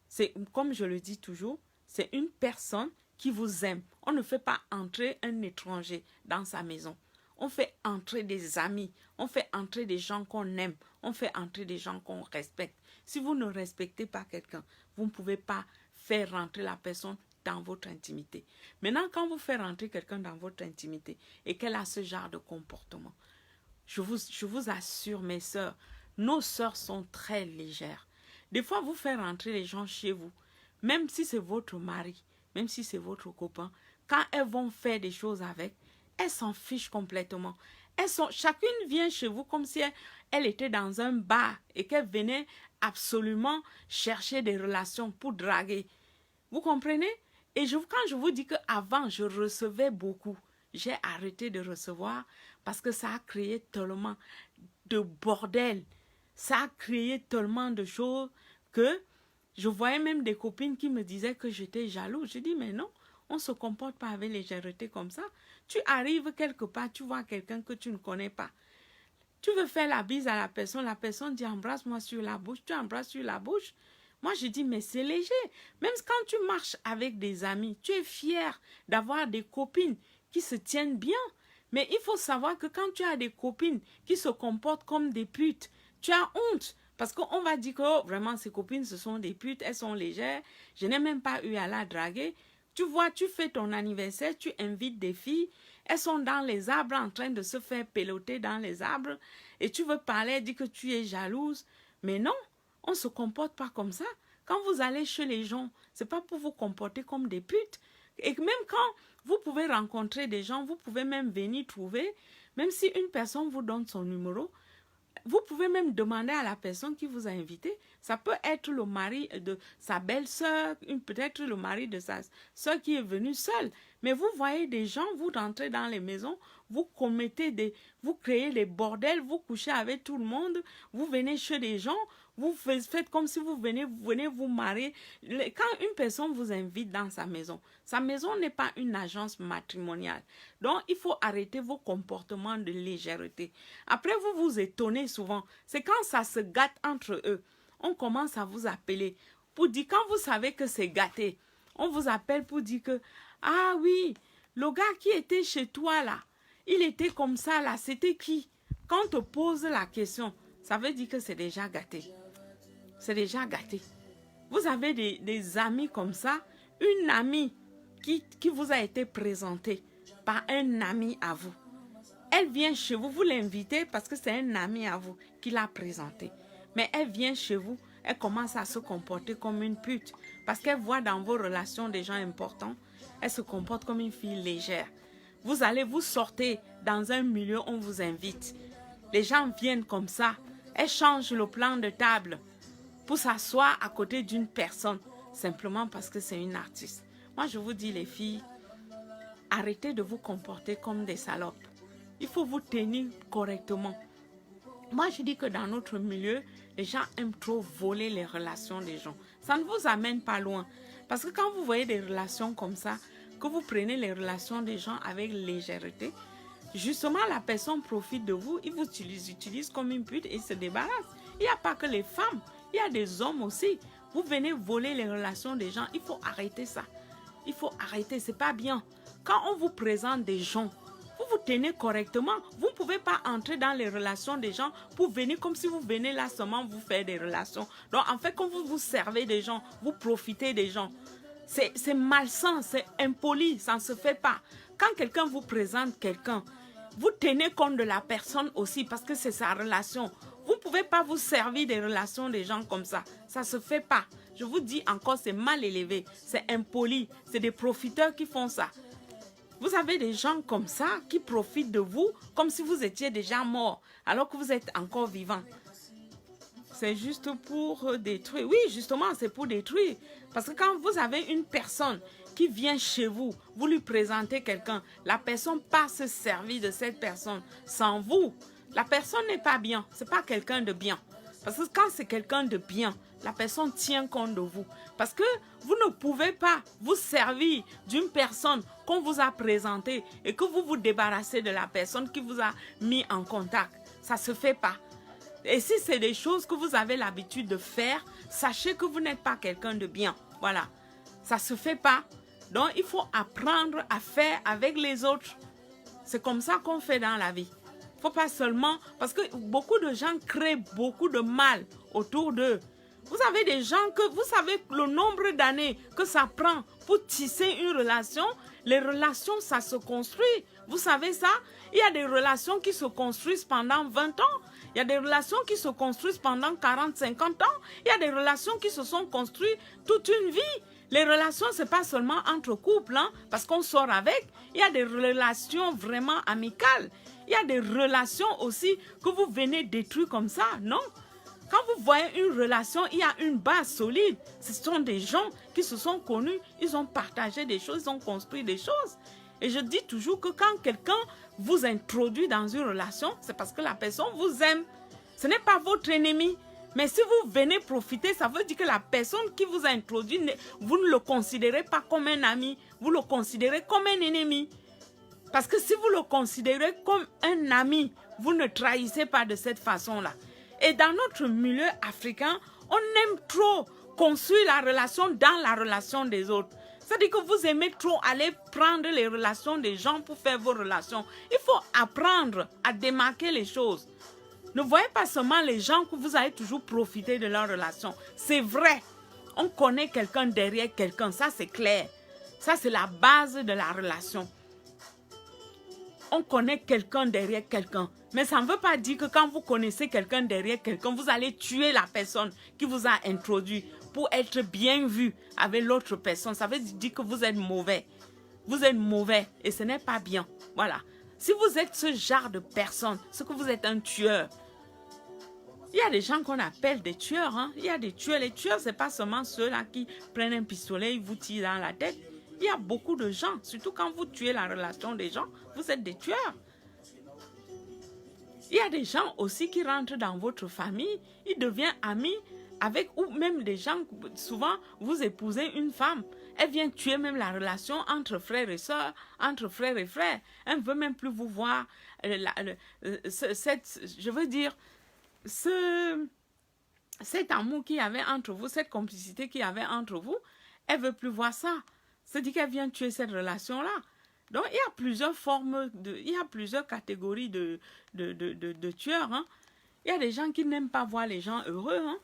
c'est comme je le dis toujours, c'est une personne qui vous aime. On ne fait pas entrer un étranger dans sa maison. On fait entrer des amis, on fait entrer des gens qu'on aime, on fait entrer des gens qu'on respecte. Si vous ne respectez pas quelqu'un, vous ne pouvez pas faire rentrer la personne dans votre intimité. Maintenant, quand vous faites rentrer quelqu'un dans votre intimité et qu'elle a ce genre de comportement, je vous assure, mes sœurs, nos sœurs sont très légères. Des fois, vous faites rentrer les gens chez vous, même si c'est votre mari, même si c'est votre copain, quand elles vont faire des choses avec, elles s'en fichent complètement. Chacune vient chez vous comme si elle était dans un bar et qu'elle venait absolument chercher des relations pour draguer. Vous comprenez? Et quand je vous dis qu'avant, je recevais beaucoup, j'ai arrêté de recevoir parce que ça a créé tellement de bordel. Ça a créé tellement de choses que je voyais même des copines qui me disaient que j'étais jalouse. Je dis, mais non, on ne se comporte pas avec légèreté comme ça. Tu arrives quelque part, tu vois quelqu'un que tu ne connais pas. Tu veux faire la bise à la personne dit embrasse-moi sur la bouche, tu embrasses sur la bouche. Moi, je dis, mais c'est léger. Même quand tu marches avec des amis, tu es fier d'avoir des copines qui se tiennent bien. Mais il faut savoir que quand tu as des copines qui se comportent comme des putes, tu as honte. Parce qu'on va dire que oh, vraiment, ces copines, ce sont des putes, elles sont légères. Je n'ai même pas eu à la draguer. Tu vois, tu fais ton anniversaire, tu invites des filles, elles sont dans les arbres en train de se faire peloter dans les arbres et tu veux parler, dire que tu es jalouse. Mais non, on ne se comporte pas comme ça. Quand vous allez chez les gens, ce n'est pas pour vous comporter comme des putes. Et même quand vous pouvez rencontrer des gens, vous pouvez même venir trouver, même si une personne vous donne son numéro, vous pouvez même demander à la personne qui vous a invité. Ça peut être le mari de sa belle-sœur, peut-être le mari de sa sœur qui est venue seule. Mais vous voyez des gens, vous rentrez dans les maisons, vous créez des bordels, vous couchez avec tout le monde, vous venez chez des gens, vous faites comme si vous venez vous marier. Quand une personne vous invite dans sa maison n'est pas une agence matrimoniale. Donc, il faut arrêter vos comportements de légèreté. Après, vous vous étonnez souvent. C'est quand ça se gâte entre eux. On commence à vous appeler pour dire, quand vous savez que c'est gâté, on vous appelle pour dire que, ah oui, le gars qui était chez toi là, il était comme ça là, c'était qui? Quand on te pose la question, ça veut dire que c'est déjà gâté. C'est déjà gâté. Vous avez des amis comme ça, une amie qui vous a été présentée par un ami à vous. Elle vient chez vous, vous l'invitez parce que c'est un ami à vous qui l'a présentée. Mais elle vient chez vous, elle commence à se comporter comme une pute parce qu'elle voit dans vos relations des gens importants, elle se comporte comme une fille légère. Vous sortez dans un milieu, on vous invite. Les gens viennent comme ça, elle change le plan de table pour s'asseoir à côté d'une personne simplement parce que c'est une artiste. Moi, je vous dis, les filles, arrêtez de vous comporter comme des salopes. Il faut vous tenir correctement. Moi, je dis que dans notre milieu, les gens aiment trop voler les relations des gens. Ça ne vous amène pas loin. Parce que quand vous voyez des relations comme ça, que vous prenez les relations des gens avec légèreté, justement, la personne profite de vous, il vous utilise comme une pute et se débarrasse. Il n'y a pas que les femmes, il y a des hommes aussi. Vous venez voler les relations des gens, il faut arrêter ça. Il faut arrêter, c'est pas bien. Quand on vous présente des gens, vous vous tenez correctement. Vous ne pouvez pas entrer dans les relations des gens pour venir comme si vous venez là seulement vous faire des relations. Donc, en fait, quand vous vous servez des gens, vous profitez des gens. C'est malsain, c'est impoli, ça ne se fait pas. Quand quelqu'un vous présente quelqu'un, vous tenez compte de la personne aussi parce que c'est sa relation. Vous ne pouvez pas vous servir des relations des gens comme ça. Ça ne se fait pas. Je vous dis encore, c'est mal élevé, c'est impoli, c'est des profiteurs qui font ça. Vous avez des gens comme ça qui profitent de vous comme si vous étiez déjà mort alors que vous êtes encore vivant. C'est juste pour détruire. Oui, justement, c'est pour détruire. Parce que quand vous avez une personne qui vient chez vous, vous lui présentez quelqu'un, la personne passe se servir de cette personne sans vous. La personne n'est pas bien, ce n'est pas quelqu'un de bien. Parce que quand c'est quelqu'un de bien, la personne tient compte de vous. Parce que vous ne pouvez pas vous servir d'une personne qu'on vous a présentée et que vous vous débarrassez de la personne qui vous a mis en contact. Ça ne se fait pas. Et si c'est des choses que vous avez l'habitude de faire, sachez que vous n'êtes pas quelqu'un de bien. Voilà. Ça ne se fait pas. Donc, il faut apprendre à faire avec les autres. C'est comme ça qu'on fait dans la vie. Il ne faut pas seulement... Parce que beaucoup de gens créent beaucoup de mal autour d'eux. Vous avez des gens que... Vous savez le nombre d'années que ça prend pour tisser une relation. Les relations, ça se construit. Vous savez ça? Il y a des relations qui se construisent pendant 20 ans. Il y a des relations qui se construisent pendant 40, 50 ans. Il y a des relations qui se sont construites toute une vie. Les relations, ce n'est pas seulement entre couples, hein, parce qu'on sort avec. Il y a des relations vraiment amicales. Il y a des relations aussi que vous venez détruire comme ça, non? Quand vous voyez une relation, il y a une base solide. Ce sont des gens qui se sont connus, ils ont partagé des choses, ils ont construit des choses. Et je dis toujours que quand quelqu'un vous introduit dans une relation, c'est parce que la personne vous aime. Ce n'est pas votre ennemi. Mais si vous venez profiter, ça veut dire que la personne qui vous a introduit, vous ne le considérez pas comme un ami, vous le considérez comme un ennemi. Parce que si vous le considérez comme un ami, vous ne trahissez pas de cette façon-là. Et dans notre milieu africain, on aime trop construire la relation dans la relation des autres. C'est-à-dire que vous aimez trop aller prendre les relations des gens pour faire vos relations. Il faut apprendre à démarquer les choses. Ne voyez pas seulement les gens que vous allez toujours profiter de leur relation. C'est vrai, on connaît quelqu'un derrière quelqu'un, ça c'est clair. Ça c'est la base de la relation. On connaît quelqu'un derrière quelqu'un. Mais ça ne veut pas dire que quand vous connaissez quelqu'un derrière quelqu'un, vous allez tuer la personne qui vous a introduit pour être bien vu avec l'autre personne. Ça veut dire que vous êtes mauvais. Vous êtes mauvais et ce n'est pas bien. Voilà. Si vous êtes ce genre de personne, c'est que vous êtes un tueur. Il y a des gens qu'on appelle des tueurs. Hein? Il y a des tueurs. Les tueurs, ce n'est pas seulement ceux-là qui prennent un pistolet et vous tirent dans la tête. Il y a beaucoup de gens, surtout quand vous tuez la relation des gens, vous êtes des tueurs. Il y a des gens aussi qui rentrent dans votre famille, ils deviennent amis avec, ou même des gens, souvent vous épousez une femme, elle vient tuer même la relation entre frères et sœurs, entre frères et frères. Elle ne veut même plus vous voir. Je veux dire, cet amour qu'il y avait entre vous, cette complicité qu'il y avait entre vous, elle ne veut plus voir ça. C'est-à-dire qu'elle vient tuer cette relation-là. Donc, il y a plusieurs formes, il y a plusieurs catégories de tueurs. Hein. Il y a des gens qui n'aiment pas voir les gens heureux. Hein.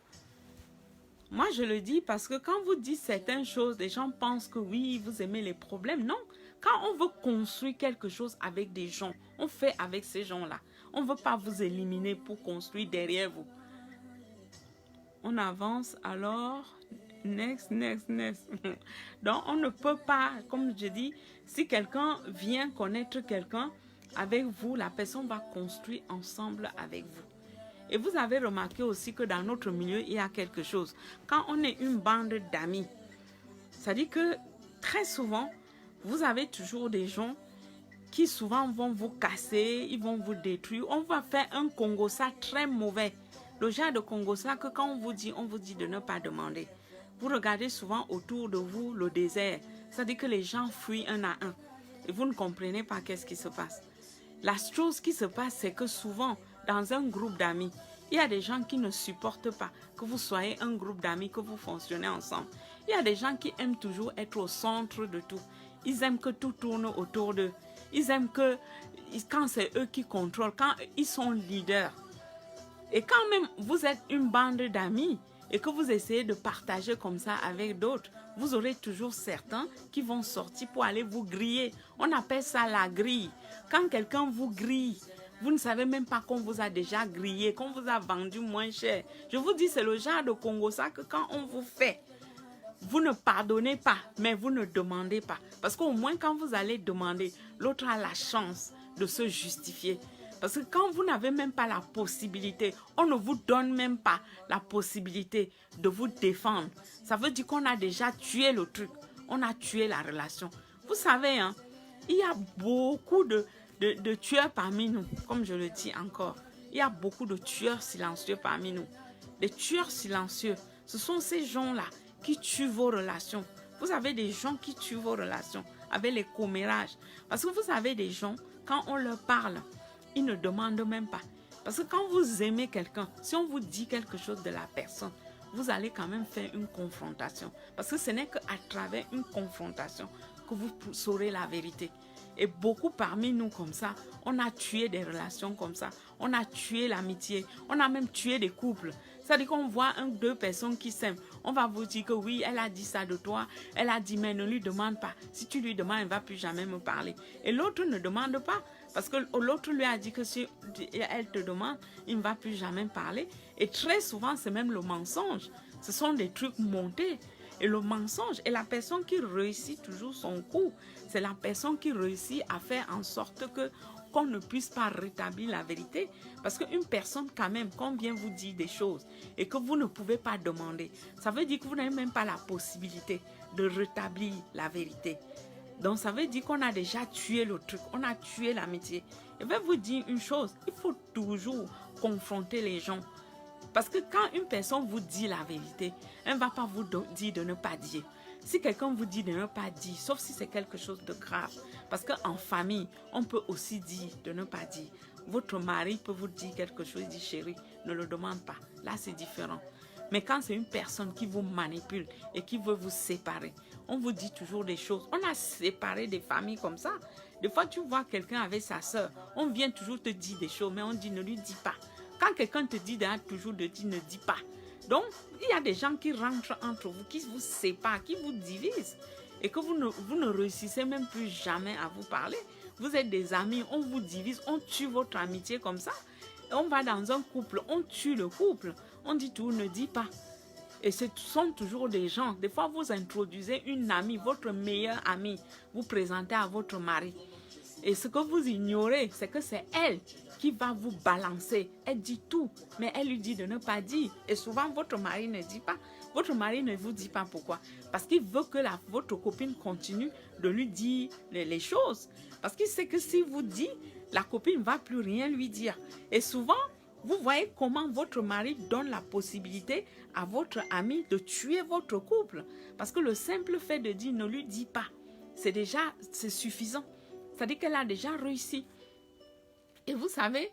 Moi, je le dis parce que quand vous dites certaines choses, les gens pensent que oui, vous aimez les problèmes. Non. Quand on veut construire quelque chose avec des gens, on fait avec ces gens-là. On ne veut pas vous éliminer pour construire derrière vous. On avance alors... Next. Donc, on ne peut pas, comme je dis, si quelqu'un vient connaître quelqu'un avec vous, la personne va construire ensemble avec vous. Et vous avez remarqué aussi que dans notre milieu, il y a quelque chose. Quand on est une bande d'amis, ça dit que très souvent, vous avez toujours des gens qui souvent vont vous casser, ils vont vous détruire. On va faire un Congossa très mauvais. Le genre de Congossa que quand on vous dit de ne pas demander. Vous regardez souvent autour de vous le désert. C'est-à-dire que les gens fuient un à un. Et vous ne comprenez pas qu'est-ce qui se passe. La chose qui se passe, c'est que souvent, dans un groupe d'amis, il y a des gens qui ne supportent pas que vous soyez un groupe d'amis, que vous fonctionnez ensemble. Il y a des gens qui aiment toujours être au centre de tout. Ils aiment que tout tourne autour d'eux. Ils aiment que, quand c'est eux qui contrôlent, quand ils sont leaders. Et quand même, vous êtes une bande d'amis, et que vous essayez de partager comme ça avec d'autres, vous aurez toujours certains qui vont sortir pour aller vous griller. On appelle ça la grille. Quand quelqu'un vous grille, vous ne savez même pas qu'on vous a déjà grillé, qu'on vous a vendu moins cher. Je vous dis, c'est le genre de Congo ça que quand on vous fait, vous ne pardonnez pas, mais vous ne demandez pas. Parce qu'au moins, quand vous allez demander, l'autre a la chance de se justifier. Parce que quand vous n'avez même pas la possibilité, on ne vous donne même pas la possibilité de vous défendre. Ça veut dire qu'on a déjà tué le truc. On a tué la relation. Vous savez, hein, il y a beaucoup de tueurs parmi nous, comme je le dis encore. Il y a beaucoup de tueurs silencieux parmi nous. Les tueurs silencieux, ce sont ces gens-là qui tuent vos relations. Vous avez des gens qui tuent vos relations avec les commérages. Parce que vous avez des gens, quand on leur parle, ils ne demandent même pas. Parce que quand vous aimez quelqu'un, si on vous dit quelque chose de la personne, vous allez quand même faire une confrontation. Parce que ce n'est qu'à travers une confrontation que vous saurez la vérité. Et beaucoup parmi nous comme ça, on a tué des relations comme ça. On a tué l'amitié. On a même tué des couples. C'est-à-dire qu'on voit deux personnes qui s'aiment. On va vous dire que oui, elle a dit ça de toi. Elle a dit, mais ne lui demande pas. Si tu lui demandes, elle ne va plus jamais me parler. Et l'autre ne demande pas. Parce que l'autre lui a dit que si elle te demande, il ne va plus jamais parler. Et très souvent, c'est même le mensonge. Ce sont des trucs montés. Et le mensonge, et la personne qui réussit toujours son coup, c'est la personne qui réussit à faire en sorte que qu'on ne puisse pas rétablir la vérité. Parce qu'une personne, quand même, quand vient vous dire des choses et que vous ne pouvez pas demander, ça veut dire que vous n'avez même pas la possibilité de rétablir la vérité. Donc, ça veut dire qu'on a déjà tué le truc, on a tué l'amitié. Je vais vous dire une chose, il faut toujours confronter les gens. Parce que quand une personne vous dit la vérité, elle ne va pas vous dire de ne pas dire. Si quelqu'un vous dit de ne pas dire, sauf si c'est quelque chose de grave. Parce qu'en famille, on peut aussi dire de ne pas dire. Votre mari peut vous dire quelque chose, il dit chérie, ne le demande pas. Là, c'est différent. Mais quand c'est une personne qui vous manipule et qui veut vous séparer, on vous dit toujours des choses. On a séparé des familles comme ça. Des fois, tu vois quelqu'un avec sa soeur, on vient toujours te dire des choses, mais on dit ne lui dis pas. Quand quelqu'un te dit toujours de dire ne dis pas. Donc, il y a des gens qui rentrent entre vous, qui vous séparent, qui vous divisent. Et que vous ne réussissez même plus jamais à vous parler. Vous êtes des amis, on vous divise, on tue votre amitié comme ça. Et on va dans un couple, on tue le couple. On dit tout, ne dis pas. Et ce sont toujours des gens. Des fois, vous introduisez une amie, votre meilleure amie, vous présentez à votre mari. Et ce que vous ignorez, c'est que c'est elle qui va vous balancer. Elle dit tout, mais elle lui dit de ne pas dire. Et souvent, votre mari ne dit pas. Votre mari ne vous dit pas pourquoi. Parce qu'il veut que votre copine continue de lui dire les choses. Parce qu'il sait que si vous dites, la copine ne va plus rien lui dire. Et souvent, vous voyez comment votre mari donne la possibilité à votre ami de tuer votre couple. Parce que le simple fait de dire ne lui dis pas, c'est suffisant. C'est-à-dire qu'elle a déjà réussi. Et vous savez,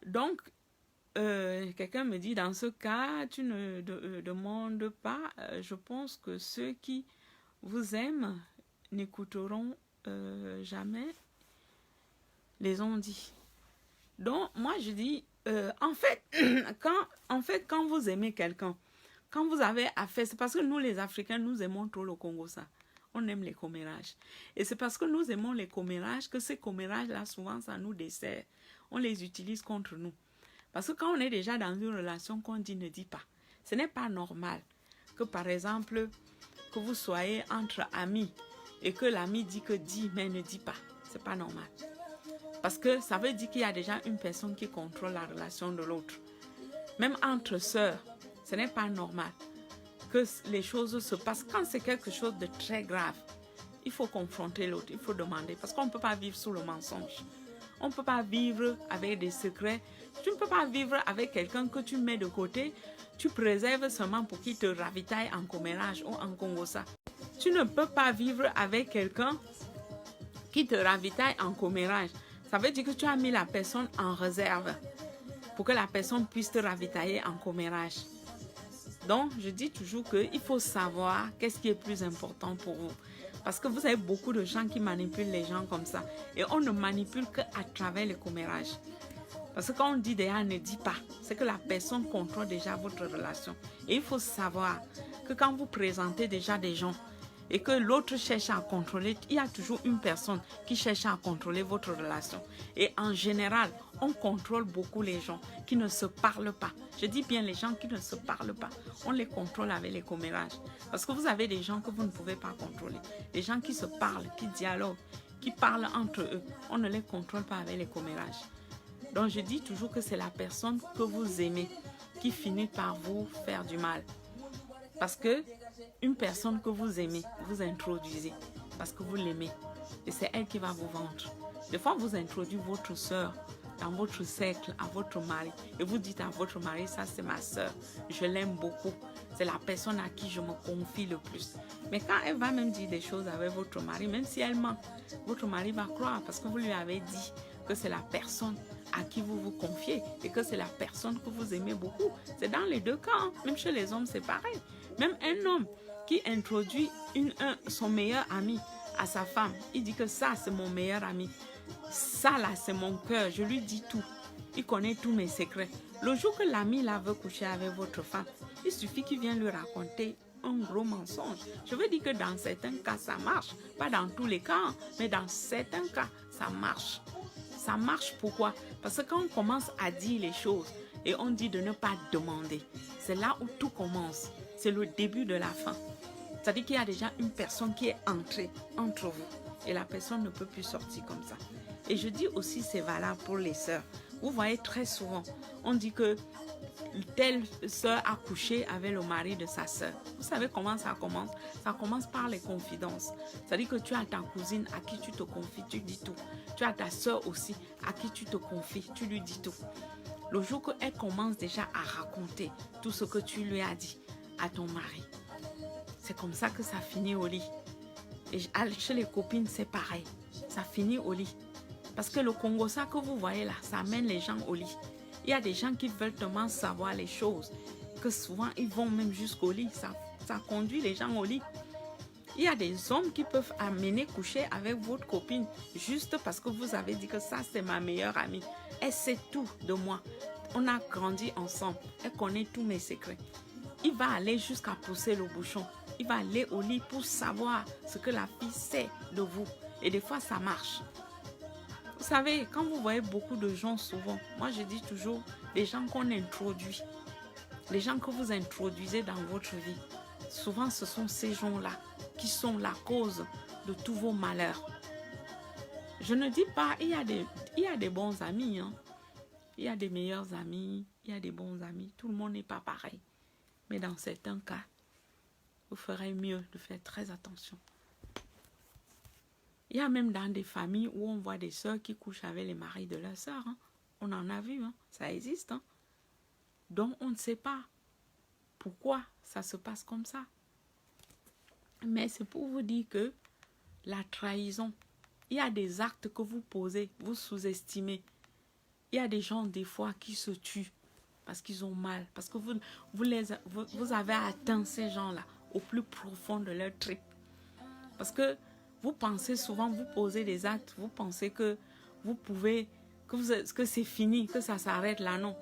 donc, quelqu'un me dit, dans ce cas, tu ne demandes pas. Je pense que ceux qui vous aiment n'écouteront jamais les ont dit. Donc, moi, je dis, en fait, quand vous aimez quelqu'un, quand vous avez affaire, c'est parce que nous, les Africains, nous aimons trop le Congo, ça. On aime les commérages. Et c'est parce que nous aimons les commérages que ces commérages-là, souvent, ça nous dessert. On les utilise contre nous. Parce que quand on est déjà dans une relation qu'on dit ne dit pas, ce n'est pas normal que, par exemple, que vous soyez entre amis et que l'ami dit que dis, mais ne dis pas. C'est pas normal. Parce que ça veut dire qu'il y a déjà une personne qui contrôle la relation de l'autre. Même entre sœurs, ce n'est pas normal que les choses se passent. Quand c'est quelque chose de très grave, il faut confronter l'autre, il faut demander. Parce qu'on ne peut pas vivre sous le mensonge. On ne peut pas vivre avec des secrets. Tu ne peux pas vivre avec quelqu'un que tu mets de côté. Tu préserves seulement pour qu'il te ravitaille en commérage ou en congossa. Tu ne peux pas vivre avec quelqu'un qui te ravitaille en commérage. Ça veut dire que tu as mis la personne en réserve pour que la personne puisse te ravitailler en commérage. Donc, je dis toujours qu'il faut savoir qu'est-ce qui est plus important pour vous. Parce que vous avez beaucoup de gens qui manipulent les gens comme ça. Et on ne manipule qu'à travers le commérage. Parce que quand on dit déjà ne dis pas, c'est que la personne contrôle déjà votre relation. Et il faut savoir que quand vous présentez déjà des gens, et que l'autre cherche à contrôler, il y a toujours une personne qui cherche à contrôler votre relation. Et en général, on contrôle beaucoup les gens qui ne se parlent pas. Je dis bien les gens qui ne se parlent pas. On les contrôle avec les commérages. Parce que vous avez des gens que vous ne pouvez pas contrôler. Des gens qui se parlent, qui dialoguent, qui parlent entre eux. On ne les contrôle pas avec les commérages. Donc je dis toujours que c'est la personne que vous aimez qui finit par vous faire du mal. Parce que une personne que vous aimez, vous introduisez parce que vous l'aimez. Et c'est elle qui va vous vendre. Des fois, vous introduisez votre soeur dans votre cercle à votre mari. Et vous dites à votre mari, ça c'est ma soeur. Je l'aime beaucoup. C'est la personne à qui je me confie le plus. Mais quand elle va même dire des choses avec votre mari, même si elle ment, votre mari va croire parce que vous lui avez dit que c'est la personne à qui vous vous confiez et que c'est la personne que vous aimez beaucoup. C'est dans les deux cas. Hein. Même chez les hommes, c'est pareil. Même un homme qui introduit son meilleur ami à sa femme, il dit que ça, c'est mon meilleur ami. Ça, là, c'est mon cœur. Je lui dis tout. Il connaît tous mes secrets. Le jour que l'ami, là, veut coucher avec votre femme, il suffit qu'il vienne lui raconter un gros mensonge. Je veux dire que dans certains cas, ça marche. Pas dans tous les cas, mais dans certains cas, ça marche. Ça marche pourquoi? Parce que quand on commence à dire les choses et on dit de ne pas demander, c'est là où tout commence. C'est le début de la fin. C'est-à-dire qu'il y a déjà une personne qui est entrée entre vous et la personne ne peut plus sortir comme ça. Et je dis aussi c'est valable pour les sœurs. Vous voyez très souvent, on dit que telle sœur a couché avec le mari de sa sœur. Vous savez comment ça commence? Ça commence par les confidences. C'est-à-dire que tu as ta cousine à qui tu te confies, tu dis tout. Tu as ta sœur aussi à qui tu te confies, tu lui dis tout. Le jour qu'elle commence déjà à raconter tout ce que tu lui as dit à ton mari, c'est comme ça que ça finit au lit. Et chez les copines, c'est pareil. Ça finit au lit. Parce que le Congo, ça que vous voyez là, ça amène les gens au lit. Il y a des gens qui veulent tellement savoir les choses que souvent ils vont même jusqu'au lit. Ça conduit les gens au lit. Il y a des hommes qui peuvent amener coucher avec votre copine juste parce que vous avez dit que ça c'est ma meilleure amie. Elle sait tout de moi. On a grandi ensemble. Elle connaît tous mes secrets. Il va aller jusqu'à pousser le bouchon. Il va aller au lit pour savoir ce que la fille sait de vous. Et des fois ça marche. Vous savez, quand vous voyez beaucoup de gens souvent, moi je dis toujours, les gens qu'on introduit, les gens que vous introduisez dans votre vie, souvent ce sont ces gens-là qui sont la cause de tous vos malheurs. Je ne dis pas, il y a des bons amis, hein. Il y a des meilleurs amis, il y a des bons amis, tout le monde n'est pas pareil. Mais dans certains cas, vous ferez mieux de faire très attention. Il y a même dans des familles où on voit des sœurs qui couchent avec les maris de leurs sœurs. Hein. On en a vu, hein. Ça existe. Hein. Donc on ne sait pas pourquoi ça se passe comme ça. Mais c'est pour vous dire que la trahison, il y a des actes que vous posez, vous sous-estimez. Il y a des gens des fois qui se tuent parce qu'ils ont mal, parce que vous avez atteint ces gens-là au plus profond de leur trip. Parce que vous pensez souvent, vous posez des actes, vous pensez que vous pouvez, que c'est fini, que ça s'arrête là, non.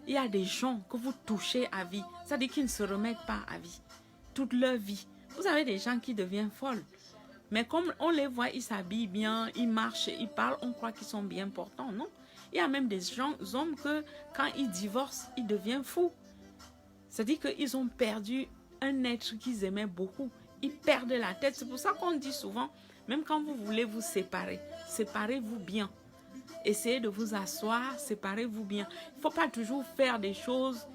Il y a des gens que vous touchez à vie, c'est-à-dire qu'ils ne se remettent pas à vie, toute leur vie. Vous avez des gens qui deviennent folles, mais comme on les voit, ils s'habillent bien, ils marchent, ils parlent, on croit qu'ils sont bien portants, non. Il y a même des hommes que quand ils divorcent, ils deviennent fous. C'est-à-dire qu'ils ont perdu un être qu'ils aimaient beaucoup. Ils perdent la tête. C'est pour ça qu'on dit souvent, même quand vous voulez vous séparer, séparez-vous bien. Essayez de vous asseoir, séparez-vous bien. Il ne faut pas toujours faire des choses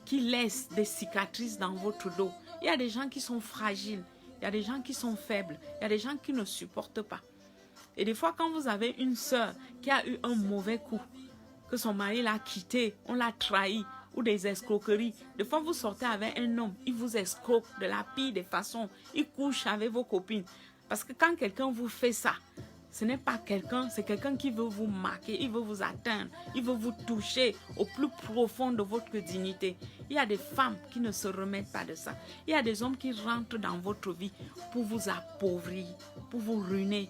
qui laissent des cicatrices dans votre dos. Il y a des gens qui sont fragiles, il y a des gens qui sont faibles, il y a des gens qui ne supportent pas. Et des fois, quand vous avez une sœur qui a eu un mauvais coup, que son mari l'a quitté, on l'a trahi, ou des escroqueries. Des fois, vous sortez avec un homme, il vous escroque de la pire des façons. Il couche avec vos copines. Parce que quand quelqu'un vous fait ça, ce n'est pas quelqu'un, c'est quelqu'un qui veut vous marquer, il veut vous atteindre, il veut vous toucher au plus profond de votre dignité. Il y a des femmes qui ne se remettent pas de ça. Il y a des hommes qui rentrent dans votre vie pour vous appauvrir, pour vous ruiner.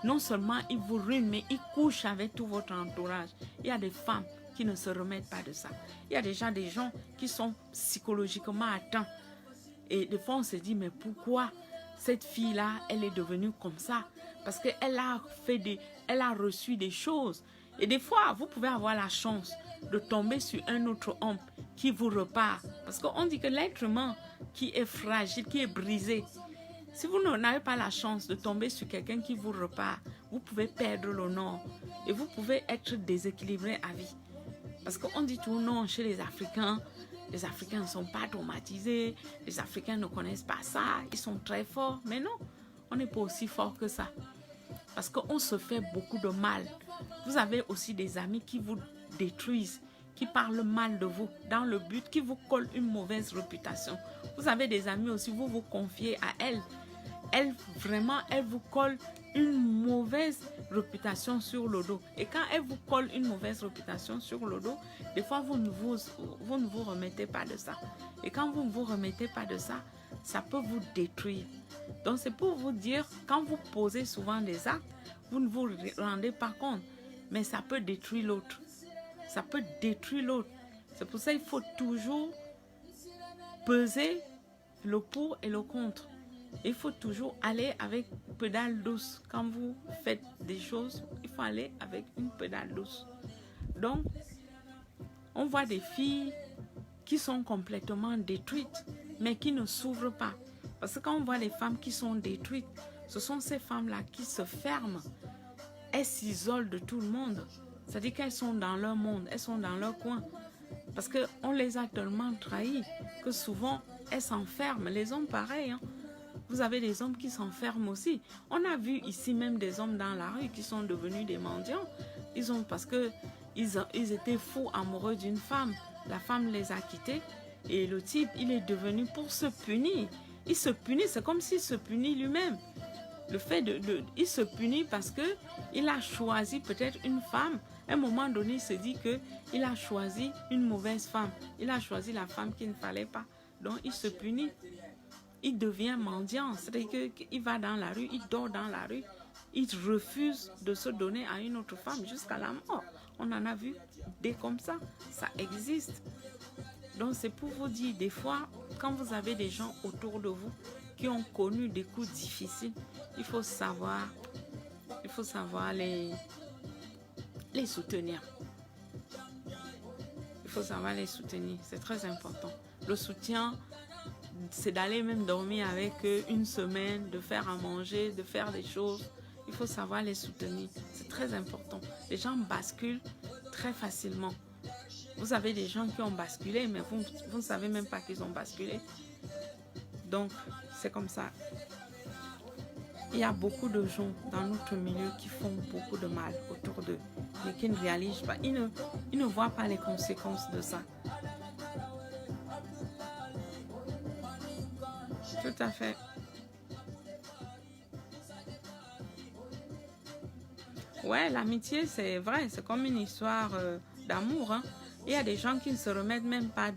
Non seulement ils vous ruinent, mais ils couchent avec tout votre entourage. Il y a des femmes qui ne se remettent pas de ça. Il y a déjà des gens qui sont psychologiquement atteints. Et des fois, on se dit, mais pourquoi cette fille-là, elle est devenue comme ça. Parce qu'elle elle a reçu des choses. Et des fois, vous pouvez avoir la chance de tomber sur un autre homme qui vous repart. Parce qu'on dit que l'être humain qui est fragile, qui est brisé, si vous n'avez pas la chance de tomber sur quelqu'un qui vous repart, vous pouvez perdre le nord et vous pouvez être déséquilibré à vie. Parce qu'on dit tout non chez les Africains ne sont pas traumatisés, les Africains ne connaissent pas ça, ils sont très forts. Mais non, on n'est pas aussi fort que ça. Parce qu'on se fait beaucoup de mal. Vous avez aussi des amis qui vous détruisent, qui parlent mal de vous, dans le but, qui vous collent une mauvaise réputation. Vous avez des amis aussi, vous vous confiez à elles. Elle vous colle une mauvaise réputation sur le dos. Et quand elle vous colle une mauvaise réputation sur le dos, des fois, vous ne vous remettez pas de ça. Et quand vous ne vous remettez pas de ça, ça peut vous détruire. Donc, c'est pour vous dire, quand vous posez souvent des actes, vous ne vous rendez pas compte. Mais ça peut détruire l'autre. Ça peut détruire l'autre. C'est pour ça qu'il faut toujours peser le pour et le contre. Il faut toujours aller avec pédale douce. Quand vous faites des choses, il faut aller avec une pédale douce. Donc, on voit des filles qui sont complètement détruites, mais qui ne s'ouvrent pas. Parce que quand on voit les femmes qui sont détruites, ce sont ces femmes-là qui se ferment. Elles s'isolent de tout le monde. C'est-à-dire qu'elles sont dans leur monde, elles sont dans leur coin. Parce qu'on les a tellement trahies que souvent, elles s'enferment. Les hommes, pareil, hein. Vous avez des hommes qui s'enferment aussi. On a vu ici même des hommes dans la rue qui sont devenus des mendiants. Parce qu'ils étaient fous amoureux d'une femme. La femme les a quittés et le type, il est devenu pour se punir. Il se punit, c'est comme s'il se punit lui-même. Il se punit parce qu'il a choisi peut-être une femme. À un moment donné, il se dit qu'il a choisi une mauvaise femme. Il a choisi la femme qu'il ne fallait pas. Donc, il se punit. Il devient mendiant, c'est-à-dire qu'il va dans la rue, il dort dans la rue, il refuse de se donner à une autre femme jusqu'à la mort. On en a vu des comme ça existe. Donc c'est pour vous dire, des fois, quand vous avez des gens autour de vous qui ont connu des coups difficiles, il faut savoir les soutenir. Il faut savoir les soutenir, c'est très important. Le soutien, c'est d'aller même dormir avec eux une semaine, de faire à manger, de faire des choses. Il faut savoir les soutenir. C'est très important. Les gens basculent très facilement. Vous avez des gens qui ont basculé, mais vous ne savez même pas qu'ils ont basculé. Donc, c'est comme ça. Il y a beaucoup de gens dans notre milieu qui font beaucoup de mal autour d'eux, mais qui ne réalisent pas. Ils ne voient pas les conséquences de ça. Tout à fait. Ouais, l'amitié, c'est vrai, c'est comme une histoire d'amour. Hein. Il y a des gens qui ne se remettent même pas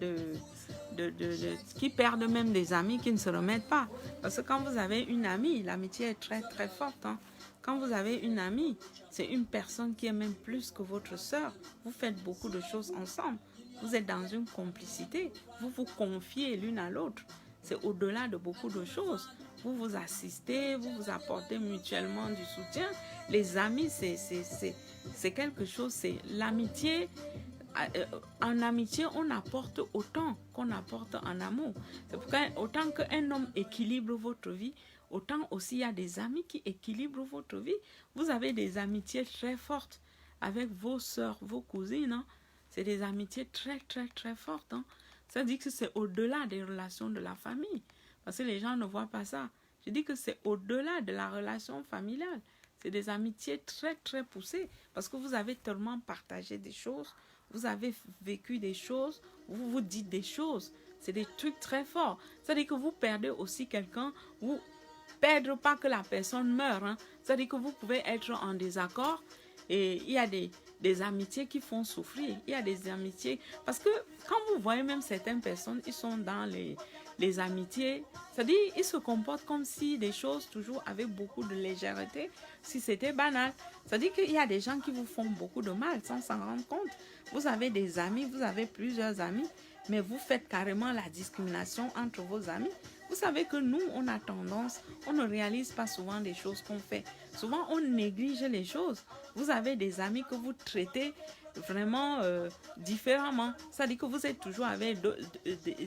qui perdent même des amis, qui ne se remettent pas. Parce que quand vous avez une amie, l'amitié est très très forte. Hein. Quand vous avez une amie, c'est une personne qui est même plus que votre sœur. Vous faites beaucoup de choses ensemble. Vous êtes dans une complicité. Vous vous confiez l'une à l'autre. C'est au-delà de beaucoup de choses. Vous vous assistez, vous vous apportez mutuellement du soutien. Les amis, c'est quelque chose, c'est l'amitié. En amitié, on apporte autant qu'on apporte en amour. C'est pourquoi autant qu'un homme équilibre votre vie, autant aussi il y a des amis qui équilibrent votre vie. Vous avez des amitiés très fortes avec vos soeurs, vos cousines. Hein. C'est des amitiés très, très, très fortes. Hein. Ça dit que c'est au-delà des relations de la famille. Parce que les gens ne voient pas ça. Je dis que c'est au-delà de la relation familiale. C'est des amitiés très, très poussées. Parce que vous avez tellement partagé des choses. Vous avez vécu des choses. Vous vous dites des choses. C'est des trucs très forts. C'est-à-dire que vous perdez aussi quelqu'un. Vous ne perdez pas que la personne meurt. Hein. C'est-à-dire que vous pouvez être en désaccord. Et il y a des amitiés qui font souffrir. Il y a des amitiés... Parce que quand vous voyez même certaines personnes, ils sont dans les amitiés, c'est-à-dire ils se comportent comme si des choses toujours avec beaucoup de légèreté, si c'était banal. C'est-à-dire qu'il y a des gens qui vous font beaucoup de mal sans s'en rendre compte. Vous avez des amis, vous avez plusieurs amis, mais vous faites carrément la discrimination entre vos amis. Vous savez que nous, on a tendance, on ne réalise pas souvent des choses qu'on fait. Souvent, on néglige les choses. Vous avez des amis que vous traitez vraiment différemment. C'est-à-dire que vous êtes toujours avec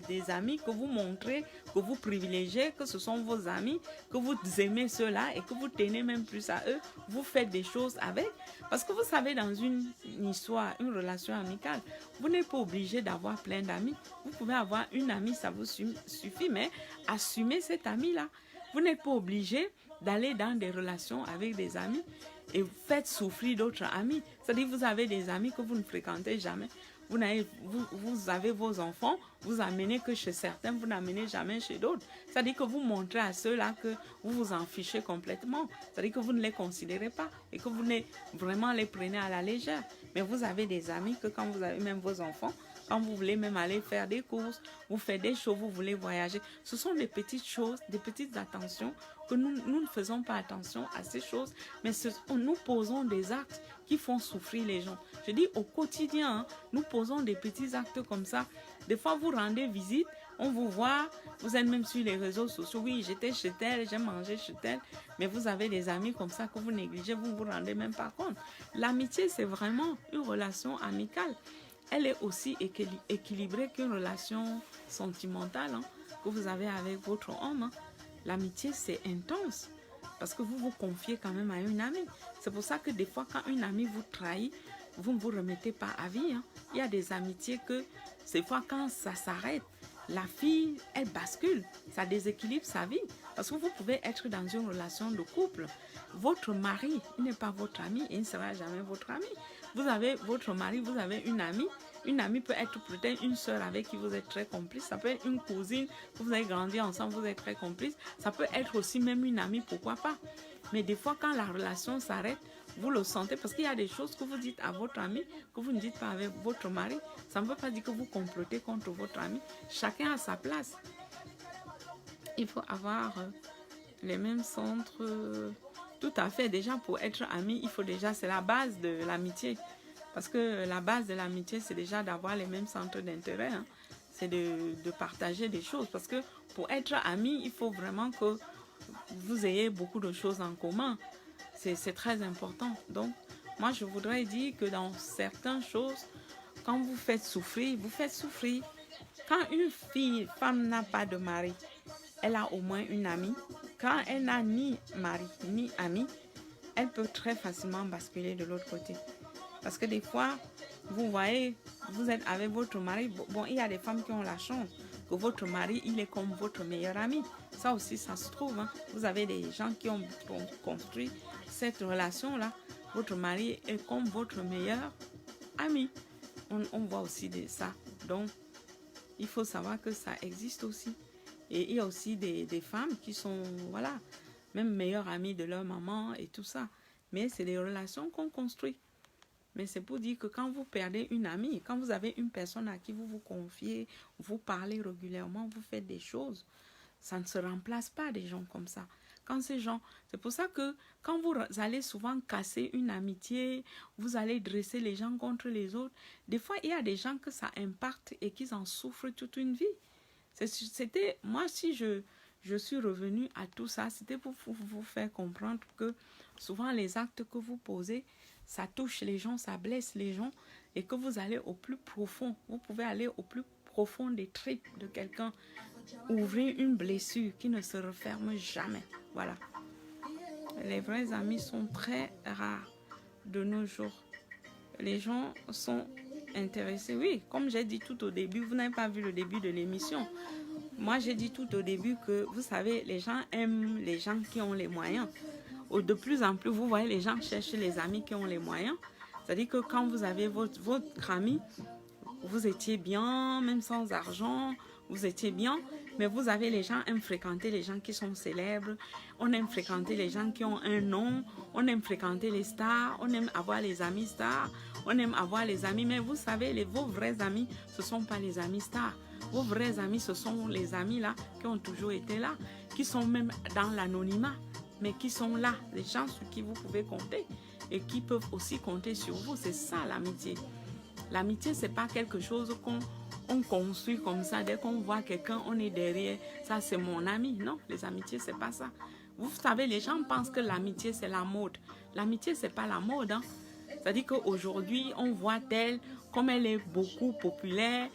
des amis que vous montrez, que vous privilégiez, que ce sont vos amis, que vous aimez ceux-là et que vous tenez même plus à eux. Vous faites des choses avec. Parce que vous savez, dans une histoire, une relation amicale, vous n'êtes pas obligé d'avoir plein d'amis. Vous pouvez avoir une amie, ça vous suffit, mais assumez cet ami-là. Vous n'êtes pas obligé d'aller dans des relations avec des amis et vous faites souffrir d'autres amis. C'est-à-dire que vous avez des amis que vous ne fréquentez jamais. Vous avez vos enfants, vous amenez que chez certains, vous n'amenez jamais chez d'autres. C'est-à-dire que vous montrez à ceux-là que vous vous en fichez complètement. C'est-à-dire que vous ne les considérez pas et que vous vraiment les prenez à la légère. Mais vous avez des amis que quand vous avez même vos enfants, quand vous voulez même aller faire des courses, vous faites des choses, vous voulez voyager. Ce sont des petites choses, des petites attentions que nous ne faisons pas attention à ces choses, mais nous posons des actes qui font souffrir les gens. Je dis au quotidien, hein, nous posons des petits actes comme ça. Des fois, vous rendez visite, on vous voit, vous êtes même sur les réseaux sociaux. Oui, j'étais chez tel, j'ai mangé chez tel, mais vous avez des amis comme ça que vous négligez, vous ne vous rendez même pas compte. L'amitié, c'est vraiment une relation amicale. Elle est aussi équilibrée qu'une relation sentimentale hein, que vous avez avec votre homme. Hein. L'amitié, c'est intense parce que vous vous confiez quand même à une amie. C'est pour ça que des fois, quand une amie vous trahit, vous ne vous remettez pas à vie. Hein. Il y a des amitiés que, des fois, quand ça s'arrête, la fille, elle bascule. Ça déséquilibre sa vie. Parce que vous pouvez être dans une relation de couple. Votre mari, il n'est pas votre ami, il ne sera jamais votre ami. Vous avez votre mari, vous avez une amie. Une amie peut être peut-être une sœur avec qui vous êtes très complice. Ça peut être une cousine que vous avez grandi ensemble, vous êtes très complice. Ça peut être aussi même une amie, pourquoi pas. Mais des fois, quand la relation s'arrête, vous le sentez parce qu'il y a des choses que vous dites à votre ami que vous ne dites pas avec votre mari. Ça ne veut pas dire que vous complotez contre votre ami. Chacun a sa place. Il faut avoir les mêmes centres. Tout à fait. Déjà, pour être ami, il faut déjà, c'est la base de l'amitié. Parce que la base de l'amitié, c'est déjà d'avoir les mêmes centres d'intérêt. Hein. C'est de partager des choses. Parce que pour être ami, il faut vraiment que vous ayez beaucoup de choses en commun. C'est très important. Donc, moi, je voudrais dire que dans certaines choses, quand vous faites souffrir, vous faites souffrir. Quand une femme n'a pas de mari, elle a au moins une amie. Quand elle n'a ni mari ni ami, elle peut très facilement basculer de l'autre côté. Parce que des fois, vous voyez, vous êtes avec votre mari. Bon, il y a des femmes qui ont la chance que votre mari, il est comme votre meilleur ami. Ça aussi, ça se trouve. Hein. Vous avez des gens qui ont construit cette relation-là. Votre mari est comme votre meilleur ami. On voit aussi de ça. Donc, il faut savoir que ça existe aussi. Et il y a aussi des femmes qui sont, voilà, même meilleures amies de leur maman et tout ça. Mais c'est des relations qu'on construit. Mais c'est pour dire que quand vous perdez une amie, quand vous avez une personne à qui vous vous confiez, vous parlez régulièrement, vous faites des choses, ça ne se remplace pas des gens comme ça. Quand ces gens, c'est pour ça que quand vous allez souvent casser une amitié, vous allez dresser les gens contre les autres, des fois il y a des gens que ça impacte et qu'ils en souffrent toute une vie. C'était, moi si je suis revenue à tout ça, c'était pour vous faire comprendre que souvent les actes que vous posez, ça touche les gens, ça blesse les gens et que vous allez au plus profond. Vous pouvez aller au plus profond des tripes de quelqu'un, ouvrir une blessure qui ne se referme jamais. Voilà. Les vrais amis sont très rares de nos jours. Les gens sont intéressés. Oui, comme j'ai dit tout au début, vous n'avez pas vu le début de l'émission. Moi, j'ai dit tout au début que, vous savez, les gens aiment les gens qui ont les moyens. De plus en plus, vous voyez, les gens cherchent les amis qui ont les moyens. C'est-à-dire que quand vous avez votre ami, vous étiez bien, même sans argent, vous étiez bien, mais vous avez les gens aiment fréquenter les gens qui sont célèbres, on aime fréquenter les gens qui ont un nom, on aime fréquenter les stars, on aime avoir les amis stars, on aime avoir les amis, mais vous savez, vos vrais amis, ce ne sont pas les amis stars. Vos vrais amis, ce sont les amis là qui ont toujours été là, qui sont même dans l'anonymat, mais qui sont là, les gens sur qui vous pouvez compter et qui peuvent aussi compter sur vous. C'est ça l'amitié. L'amitié, c'est pas quelque chose qu'on construit comme ça. Dès qu'on voit quelqu'un, on est derrière. Ça, c'est mon ami. Non, les amitiés, c'est pas ça. Vous savez, les gens pensent que l'amitié, c'est la mode. L'amitié, c'est pas la mode. Hein. C'est-à-dire qu'aujourd'hui, on voit telle, comme elle est beaucoup populaire,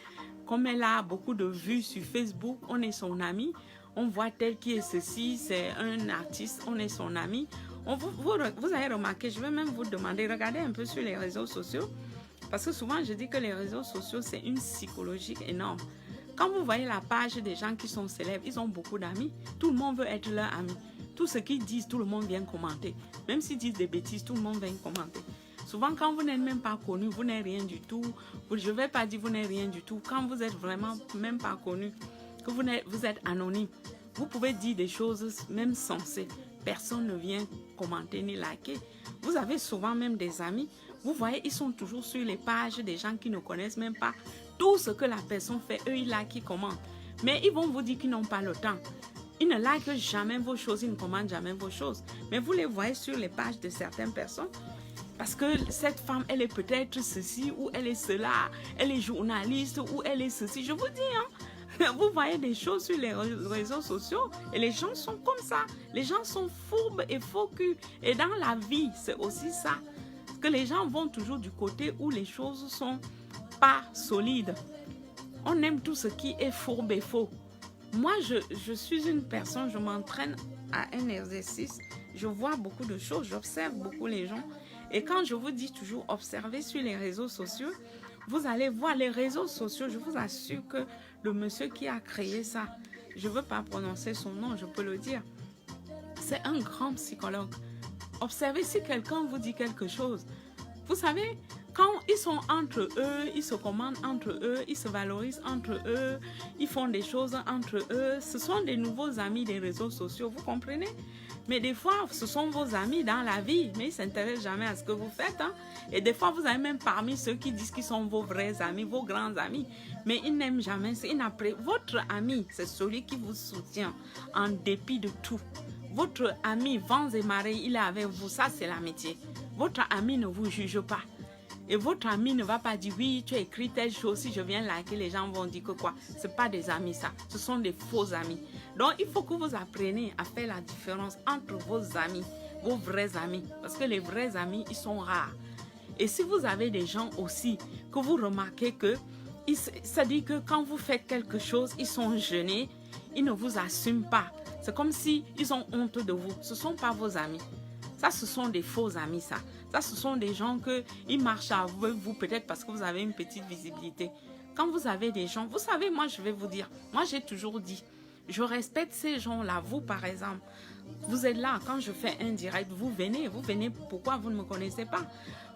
comme elle a beaucoup de vues sur Facebook, on est son ami. On voit tel qui est ceci, c'est un artiste, on est son ami. Vous avez remarqué, je vais même vous demander, regardez un peu sur les réseaux sociaux. Parce que souvent, je dis que les réseaux sociaux, c'est une psychologie énorme. Quand vous voyez la page des gens qui sont célèbres, ils ont beaucoup d'amis. Tout le monde veut être leur ami. Tout ce qu'ils disent, tout le monde vient commenter. Même s'ils disent des bêtises, tout le monde vient commenter. Souvent, quand vous n'êtes même pas connu, vous n'êtes rien du tout. Je ne vais pas dire vous n'êtes rien du tout. Quand vous êtes vraiment même pas connu, que vous êtes anonyme, vous pouvez dire des choses même sensées. Personne ne vient commenter ni liker. Vous avez souvent même des amis. Vous voyez, ils sont toujours sur les pages des gens qui ne connaissent même pas tout ce que la personne fait. Eux, ils likent, ils commentent. Mais ils vont vous dire qu'ils n'ont pas le temps. Ils ne likent jamais vos choses, ils ne commentent jamais vos choses. Mais vous les voyez sur les pages de certaines personnes. Parce que cette femme, elle est peut-être ceci ou elle est cela. Elle est journaliste ou elle est ceci. Je vous dis, hein. Vous voyez des choses sur les réseaux sociaux et les gens sont comme ça. Les gens sont fourbes et faux culs. Et dans la vie, c'est aussi ça. Parce que les gens vont toujours du côté où les choses sont pas solides. On aime tout ce qui est fourbe et faux. Moi, je suis une personne, je m'entraîne à un exercice. Je vois beaucoup de choses, j'observe beaucoup les gens. Et quand je vous dis toujours observer sur les réseaux sociaux, vous allez voir les réseaux sociaux. Je vous assure que le monsieur qui a créé ça, je ne veux pas prononcer son nom, je peux le dire. C'est un grand psychologue. Observez si quelqu'un vous dit quelque chose. Vous savez, quand ils sont entre eux, ils se commandent entre eux, ils se valorisent entre eux, ils font des choses entre eux. Ce sont des nouveaux amis des réseaux sociaux, vous comprenez? Mais des fois, ce sont vos amis dans la vie, mais ils ne s'intéressent jamais à ce que vous faites. Hein? Et des fois, vous avez même parmi ceux qui disent qu'ils sont vos vrais amis, vos grands amis, mais ils n'aiment jamais. Votre ami, c'est celui qui vous soutient en dépit de tout. Votre ami, vents et marées, il est avec vous, ça c'est l'amitié. Votre ami ne vous juge pas. Et votre ami ne va pas dire, oui, tu as écrit telle chose, si je viens liker, les gens vont dire que quoi. Ce n'est pas des amis ça, ce sont des faux amis. Donc, il faut que vous appreniez à faire la différence entre vos amis, vos vrais amis. Parce que les vrais amis, ils sont rares. Et si vous avez des gens aussi que vous remarquez que, ça dit que quand vous faites quelque chose, ils sont gênés, ils ne vous assument pas. C'est comme si ils ont honte de vous. Ce ne sont pas vos amis. Ça, ce sont des faux amis, ça. Ça, ce sont des gens qui marchent avec vous peut-être parce que vous avez une petite visibilité. Quand vous avez des gens, vous savez, moi, je vais vous dire, moi, j'ai toujours dit, je respecte ces gens-là. Vous, par exemple, vous êtes là, quand je fais un direct, vous venez, pourquoi vous ne me connaissez pas?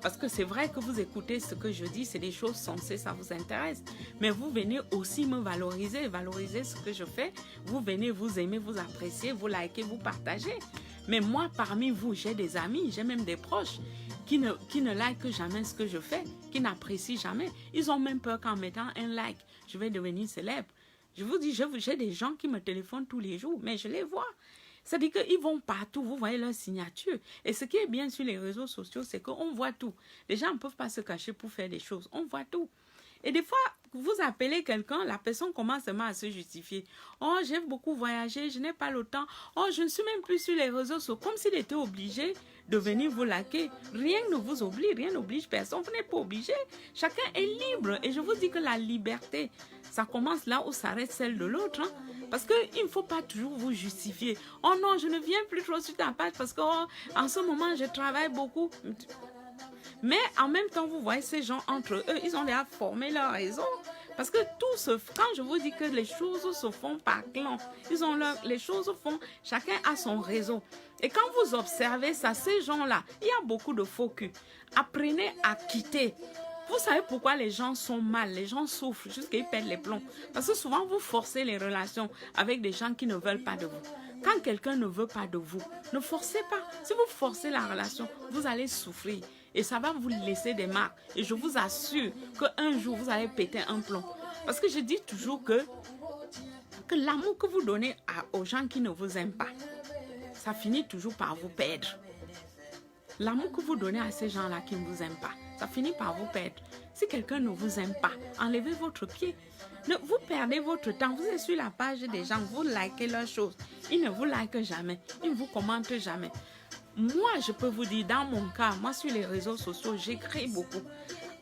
Parce que c'est vrai que vous écoutez ce que je dis, c'est des choses sensées, ça vous intéresse. Mais vous venez aussi me valoriser ce que je fais. Vous venez, vous aimez, vous appréciez, vous likez, vous partagez. Mais moi, parmi vous, j'ai des amis, j'ai même des proches qui ne likent jamais ce que je fais, qui n'apprécient jamais. Ils ont même peur qu'en mettant un like, je vais devenir célèbre. Je vous dis, j'ai des gens qui me téléphonent tous les jours, mais je les vois. C'est-à-dire qu'ils vont partout, vous voyez leur signature. Et ce qui est bien sur les réseaux sociaux, c'est qu'on voit tout. Les gens ne peuvent pas se cacher pour faire des choses. On voit tout. Et des fois, vous appelez quelqu'un, la personne commence seulement à se justifier. Oh, j'ai beaucoup voyagé, je n'ai pas le temps. Oh, je ne suis même plus sur les réseaux sociaux. Comme s'il était obligé de venir vous liker. Rien ne vous oblige, rien n'oblige personne. Vous n'êtes pas obligé. Chacun est libre. Et je vous dis que la liberté, ça commence là où s'arrête celle de l'autre. Hein? Parce qu'il ne faut pas toujours vous justifier. Oh non, je ne viens plus trop sur ta page parce qu'en ce moment, je travaille beaucoup. Mais en même temps, vous voyez ces gens entre eux, ils ont déjà formé leur réseau. Parce que quand je vous dis que les choses se font par clan, les choses font, chacun a son réseau. Et quand vous observez ça, ces gens-là, il y a beaucoup de faux culs. Apprenez à quitter. Vous savez pourquoi les gens sont mal, les gens souffrent jusqu'à ils perdent les plombs. Parce que souvent, vous forcez les relations avec des gens qui ne veulent pas de vous. Quand quelqu'un ne veut pas de vous, ne forcez pas. Si vous forcez la relation, vous allez souffrir. Et ça va vous laisser des marques. Et je vous assure qu'un jour, vous allez péter un plomb. Parce que je dis toujours que l'amour que vous donnez aux gens qui ne vous aiment pas, ça finit toujours par vous perdre. L'amour que vous donnez à ces gens-là qui ne vous aiment pas, ça finit par vous perdre. Si quelqu'un ne vous aime pas, enlevez votre pied. Vous perdez votre temps. Vous êtes sur la page des gens, vous likez leurs choses. Ils ne vous likent jamais. Ils ne vous commentent jamais. Moi, je peux vous dire, dans mon cas, moi sur les réseaux sociaux, j'écris beaucoup.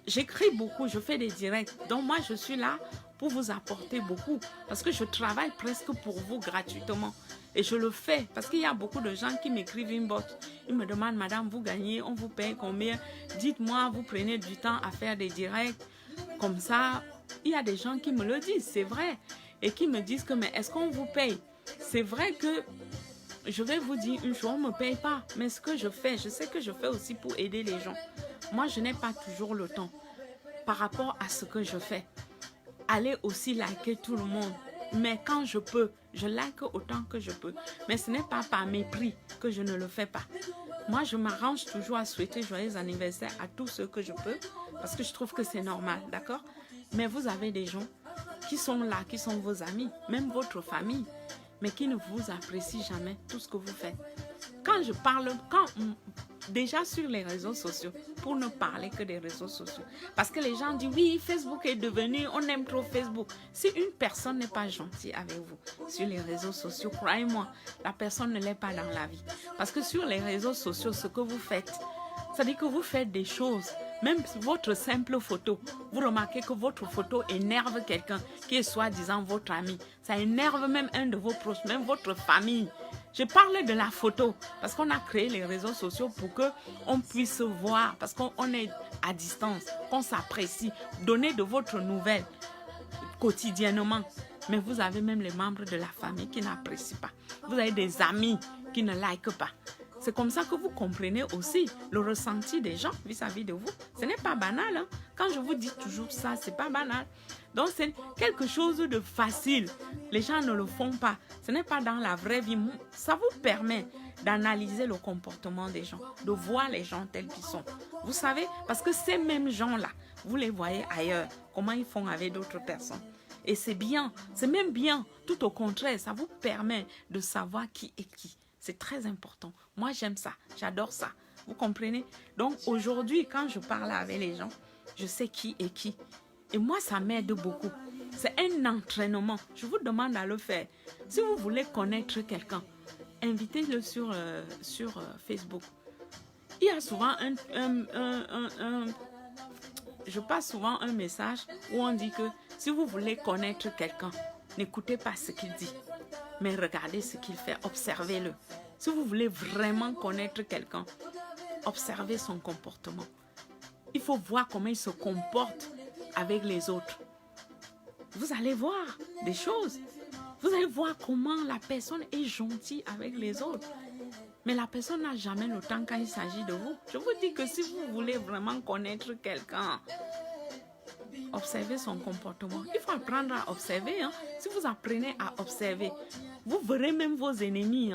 J'écris beaucoup, je fais des directs. Donc moi, je suis là pour vous apporter beaucoup. Parce que je travaille presque pour vous gratuitement. Et je le fais parce qu'il y a beaucoup de gens qui m'écrivent inbox. Ils me demandent, madame, vous gagnez, on vous paye combien? Dites-moi, vous prenez du temps à faire des directs. Comme ça, il y a des gens qui me le disent, c'est vrai. Et qui me disent que, mais est-ce qu'on vous paye? C'est vrai que je vais vous dire une chose, on ne me paye pas. Mais ce que je fais, je sais que je fais aussi pour aider les gens. Moi, je n'ai pas toujours le temps par rapport à ce que je fais. Allez aussi liker tout le monde. Mais quand je peux, je like autant que je peux. Mais ce n'est pas par mépris que je ne le fais pas. Moi, je m'arrange toujours à souhaiter joyeux anniversaire à tous ceux que je peux. Parce que je trouve que c'est normal, d'accord? Mais vous avez des gens qui sont là, qui sont vos amis, même votre famille, mais qui ne vous apprécient jamais tout ce que vous faites. Quand je parle, déjà sur les réseaux sociaux, pour ne parler que des réseaux sociaux. Parce que les gens disent, oui, Facebook est devenu, on aime trop Facebook. Si une personne n'est pas gentille avec vous sur les réseaux sociaux, croyez-moi, la personne ne l'est pas dans la vie. Parce que sur les réseaux sociaux, ce que vous faites, c'est-à-dire que vous faites des choses, même votre simple photo, vous remarquez que votre photo énerve quelqu'un qui est soi-disant votre ami. Ça énerve même un de vos proches, même votre famille. Je parle de la photo parce qu'on a créé les réseaux sociaux pour qu'on puisse voir, parce qu'on est à distance, qu'on s'apprécie, donner de votre nouvelle quotidiennement. Mais vous avez même les membres de la famille qui n'apprécient pas. Vous avez des amis qui ne likent pas. C'est comme ça que vous comprenez aussi le ressenti des gens vis-à-vis de vous. Ce n'est pas banal, hein? Quand je vous dis toujours ça, ce n'est pas banal. Donc, c'est quelque chose de facile. Les gens ne le font pas. Ce n'est pas dans la vraie vie. Ça vous permet d'analyser le comportement des gens, de voir les gens tels qu'ils sont. Vous savez, parce que ces mêmes gens-là, vous les voyez ailleurs, comment ils font avec d'autres personnes. Et c'est bien, c'est même bien. Tout au contraire, ça vous permet de savoir qui est qui. C'est très important. Moi, j'aime ça. J'adore ça. Vous comprenez? Donc, aujourd'hui, quand je parle avec les gens, je sais qui est qui. Et moi, ça m'aide beaucoup. C'est un entraînement. Je vous demande à le faire. Si vous voulez connaître quelqu'un, invitez-le sur Facebook. Il y a souvent je passe souvent un message où on dit que si vous voulez connaître quelqu'un, n'écoutez pas ce qu'il dit, mais regardez ce qu'il fait, observez-le. Si vous voulez vraiment connaître quelqu'un, observez son comportement. Il faut voir comment il se comporte avec les autres. Vous allez voir des choses. Vous allez voir comment la personne est gentille avec les autres. Mais la personne n'a jamais le temps quand il s'agit de vous. Je vous dis que si vous voulez vraiment connaître quelqu'un, observez son comportement. Il faut apprendre à observer. Hein. Si vous apprenez à observer, vous verrez même vos ennemis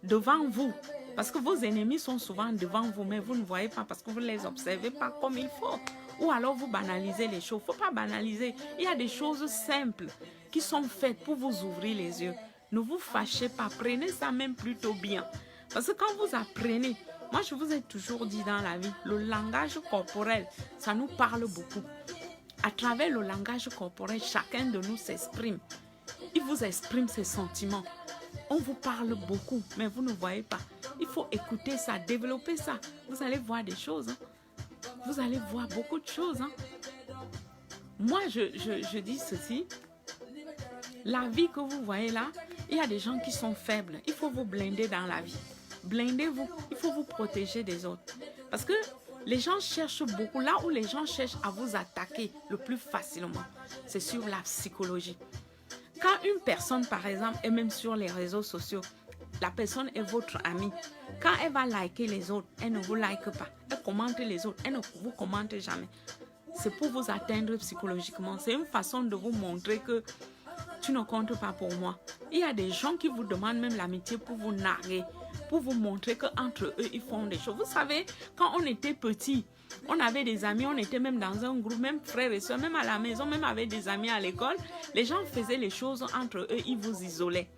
devant vous. Parce que vos ennemis sont souvent devant vous, mais vous ne voyez pas parce que vous ne les observez pas comme il faut. Ou alors vous banalisez les choses. Il ne faut pas banaliser. Il y a des choses simples qui sont faites pour vous ouvrir les yeux. Ne vous fâchez pas. Prenez ça même plutôt bien. Parce que quand vous apprenez, moi je vous ai toujours dit dans la vie, le langage corporel, ça nous parle beaucoup. À travers le langage corporel, chacun de nous s'exprime. Il vous exprime ses sentiments. On vous parle beaucoup, mais vous ne voyez pas. Il faut écouter ça, développer ça. Vous allez voir des choses. Hein. Vous allez voir beaucoup de choses. Hein. Moi, je dis ceci. La vie que vous voyez là, il y a des gens qui sont faibles. Il faut vous blinder dans la vie. Blindez-vous. Il faut vous protéger des autres. Parce que les gens cherchent beaucoup. Là où les gens cherchent à vous attaquer le plus facilement, c'est sur la psychologie. Quand une personne, par exemple, est même sur les réseaux sociaux, la personne est votre amie. Quand elle va liker les autres, elle ne vous like pas. Elle commente les autres, elle ne vous commente jamais. C'est pour vous atteindre psychologiquement. C'est une façon de vous montrer que tu ne comptes pas pour moi. Il y a des gens qui vous demandent même l'amitié pour vous narguer, pour vous montrer qu'entre eux, ils font des choses. Vous savez, quand on était petit, on avait des amis, on était même dans un groupe, même frères et soeurs, même à la maison, même avec des amis à l'école. Les gens faisaient les choses entre eux, ils vous isolaient.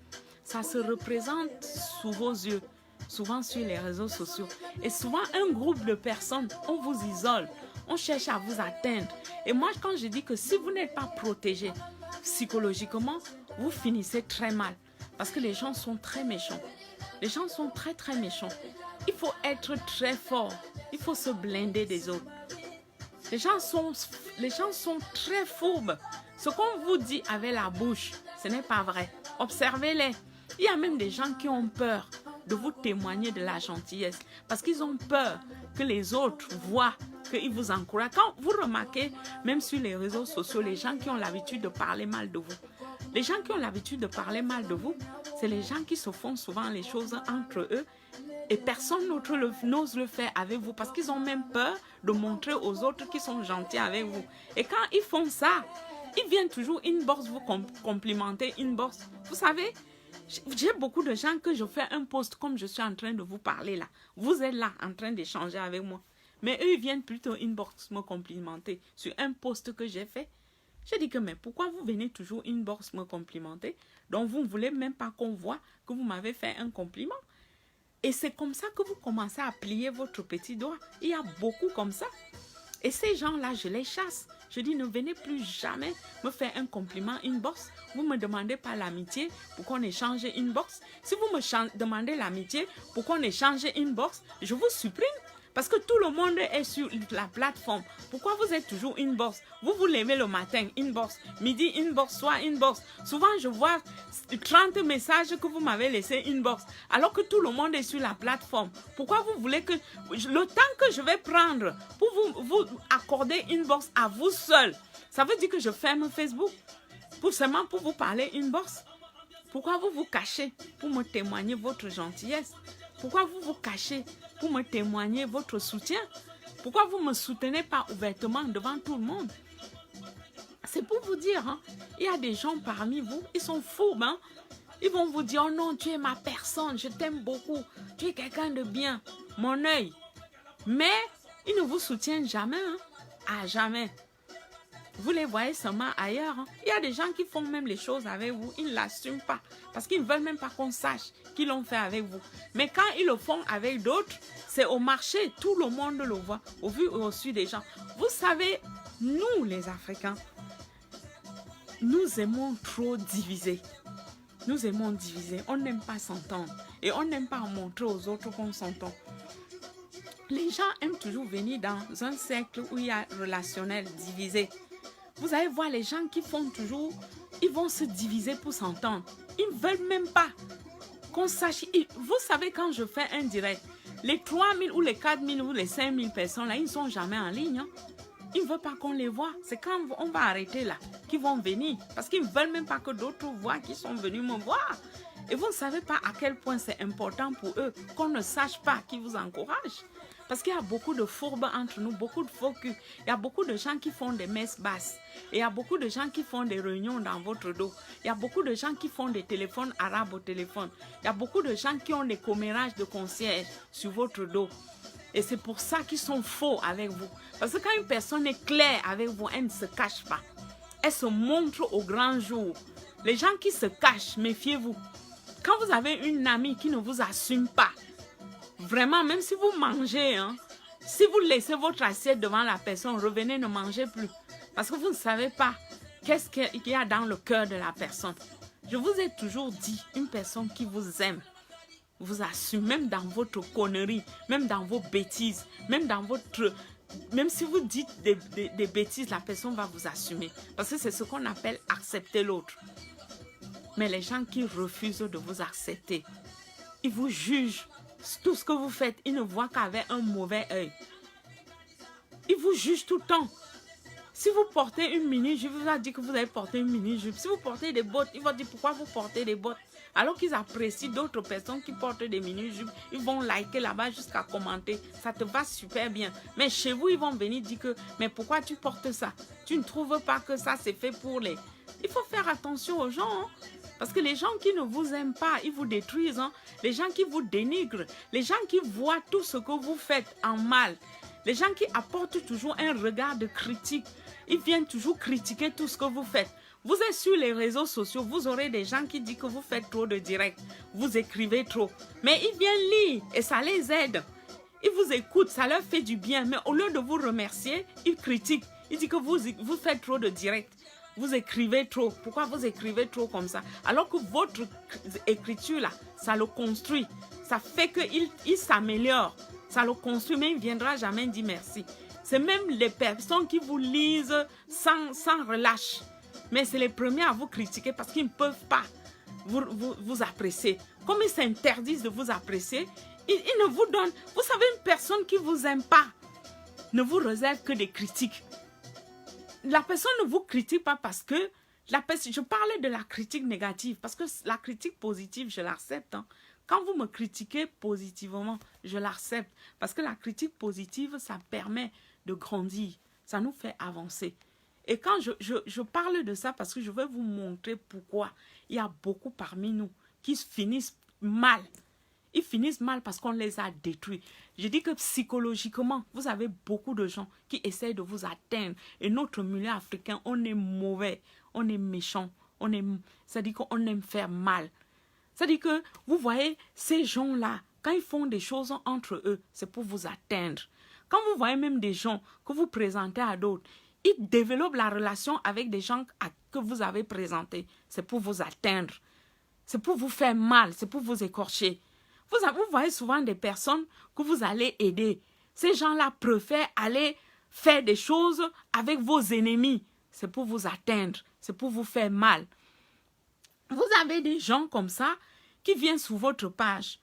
Ça se représente sous vos yeux, souvent sur les réseaux sociaux. Et souvent, un groupe de personnes, on vous isole. On cherche à vous atteindre. Et moi, quand je dis que si vous n'êtes pas protégé psychologiquement, vous finissez très mal. Parce que les gens sont très méchants. Les gens sont très, très méchants. Il faut être très fort. Il faut se blinder des autres. Les gens sont très fourbes. Ce qu'on vous dit avec la bouche, ce n'est pas vrai. Observez-les. Il y a même des gens qui ont peur de vous témoigner de la gentillesse parce qu'ils ont peur que les autres voient qu'ils vous encouragent. Quand vous remarquez, même sur les réseaux sociaux, les gens qui ont l'habitude de parler mal de vous, les gens qui ont l'habitude de parler mal de vous, c'est les gens qui se font souvent les choses entre eux et personne d'autre n'ose le faire avec vous parce qu'ils ont même peur de montrer aux autres qu'ils sont gentils avec vous. Et quand ils font ça, ils viennent toujours inbox vous complimenter, inbox. Vous savez, j'ai beaucoup de gens que je fais un post comme je suis en train de vous parler là. Vous êtes là en train d'échanger avec moi. Mais eux, ils viennent plutôt inbox me complimenter sur un post que j'ai fait. J'ai dit que, mais pourquoi vous venez toujours inbox me complimenter? Donc, vous ne voulez même pas qu'on voit que vous m'avez fait un compliment. Et c'est comme ça que vous commencez à plier votre petit doigt. Il y a beaucoup comme ça. Et ces gens-là, je les chasse. Je dis, ne venez plus jamais me faire un compliment inbox. Vous ne me demandez pas l'amitié pour qu'on échange inbox. Si vous me demandez l'amitié pour qu'on échange inbox, je vous supprime. Parce que tout le monde est sur la plateforme. Pourquoi vous êtes toujours inbox? Vous vous levez le matin, inbox. Midi, inbox, soir, inbox. Souvent, je vois 30 messages que vous m'avez laissés inbox. Alors que tout le monde est sur la plateforme. Pourquoi vous voulez que... Le temps que je vais prendre pour vous accorder inbox à vous seul, ça veut dire que je ferme Facebook. Seulement pour vous parler inbox. Pourquoi vous vous cachez pour me témoigner votre gentillesse? Pourquoi vous vous cachez pour me témoigner votre soutien? Pourquoi vous ne me soutenez pas ouvertement devant tout le monde? C'est pour vous dire, hein, il y a des gens parmi vous, ils sont fous, hein? Ils vont vous dire, oh non, tu es ma personne, je t'aime beaucoup, tu es quelqu'un de bien, mon œil. Mais ils ne vous soutiennent jamais, hein? À jamais. Vous les voyez seulement ailleurs. Hein? Il y a des gens qui font même les choses avec vous. Ils ne l'assument pas. Parce qu'ils ne veulent même pas qu'on sache qu'ils l'ont fait avec vous. Mais quand ils le font avec d'autres, c'est au marché. Tout le monde le voit. Au vu et au su des gens. Vous savez, nous les Africains, nous aimons trop diviser. Nous aimons diviser. On n'aime pas s'entendre. Et on n'aime pas montrer aux autres qu'on s'entend. Les gens aiment toujours venir dans un cercle où il y a relationnel divisé. Vous allez voir les gens qui font toujours, ils vont se diviser pour s'entendre. Ils ne veulent même pas qu'on sache. Vous savez, quand je fais un direct, les 3000 ou les 4000 ou les 5000 personnes, là, ils ne sont jamais en ligne. Hein. Ils ne veulent pas qu'on les voit. C'est quand on va arrêter là qu'ils vont venir. Parce qu'ils ne veulent même pas que d'autres voient qu'ils sont venus me voir. Et vous ne savez pas à quel point c'est important pour eux qu'on ne sache pas qu'ils vous encouragent. Parce qu'il y a beaucoup de fourbes entre nous, beaucoup de faux culs. Il y a beaucoup de gens qui font des messes basses. Et il y a beaucoup de gens qui font des réunions dans votre dos. Il y a beaucoup de gens qui font des téléphones arabes au téléphone. Il y a beaucoup de gens qui ont des commérages de concierge sur votre dos. Et c'est pour ça qu'ils sont faux avec vous. Parce que quand une personne est claire avec vous, elle ne se cache pas. Elle se montre au grand jour. Les gens qui se cachent, méfiez-vous. Quand vous avez une amie qui ne vous assume pas, vraiment, même si vous mangez, hein, si vous laissez votre assiette devant la personne, revenez, ne mangez plus. Parce que vous ne savez pas qu'est-ce qu'il y a dans le cœur de la personne. Je vous ai toujours dit, une personne qui vous aime, vous assume, même dans votre connerie, même dans vos bêtises, même si vous dites des bêtises, la personne va vous assumer. Parce que c'est ce qu'on appelle accepter l'autre. Mais les gens qui refusent de vous accepter, ils vous jugent. Tout ce que vous faites, ils ne voient qu'avec un mauvais œil. Ils vous jugent tout le temps. Si vous portez une mini-jupe, vous a dit que vous avez porté une mini-jupe. Si vous portez des bottes, ils vont dire pourquoi vous portez des bottes. Alors qu'ils apprécient d'autres personnes qui portent des mini-jupes, ils vont liker là-bas jusqu'à commenter. Ça te va super bien. Mais chez vous, ils vont venir dire que, mais pourquoi tu portes ça? Tu ne trouves pas que ça, c'est fait pour les... Il faut faire attention aux gens, hein? Parce que les gens qui ne vous aiment pas, ils vous détruisent. Hein? Les gens qui vous dénigrent, les gens qui voient tout ce que vous faites en mal, les gens qui apportent toujours un regard de critique, ils viennent toujours critiquer tout ce que vous faites. Vous êtes sur les réseaux sociaux, vous aurez des gens qui disent que vous faites trop de directs, vous écrivez trop. Mais ils viennent lire et ça les aide. Ils vous écoutent, ça leur fait du bien. Mais au lieu de vous remercier, ils critiquent. Ils disent que vous faites trop de direct. Vous écrivez trop. Pourquoi vous écrivez trop comme ça? Alors que votre écriture, là, ça le construit. Ça fait qu'il s'améliore. Ça le construit, mais il ne viendra jamais dire merci. C'est même les personnes qui vous lisent sans relâche. Mais c'est les premiers à vous critiquer parce qu'ils ne peuvent pas vous apprécier. Comme ils s'interdisent de vous apprécier, ils ne vous donnent... Vous savez, une personne qui ne vous aime pas ne vous réserve que des critiques. La personne ne vous critique pas parce que... je parlais de la critique négative parce que la critique positive, je l'accepte. Hein. Quand vous me critiquez positivement, je l'accepte. Parce que la critique positive, ça permet de grandir. Ça nous fait avancer. Et quand je parle de ça, parce que je vais vous montrer pourquoi il y a beaucoup parmi nous qui finissent mal. Ils finissent mal parce qu'on les a détruits. Je dis que psychologiquement, vous avez beaucoup de gens qui essayent de vous atteindre. Et notre milieu africain, on est mauvais, on est méchant, c'est-à-dire qu'on aime faire mal. C'est-à-dire que vous voyez ces gens-là, quand ils font des choses entre eux, c'est pour vous atteindre. Quand vous voyez même des gens que vous présentez à d'autres, ils développent la relation avec des gens que vous avez présentés. C'est pour vous atteindre. C'est pour vous faire mal, c'est pour vous écorcher. Vous voyez souvent des personnes que vous allez aider. Ces gens-là préfèrent aller faire des choses avec vos ennemis. C'est pour vous atteindre, c'est pour vous faire mal. Vous avez des gens comme ça qui viennent sur votre page.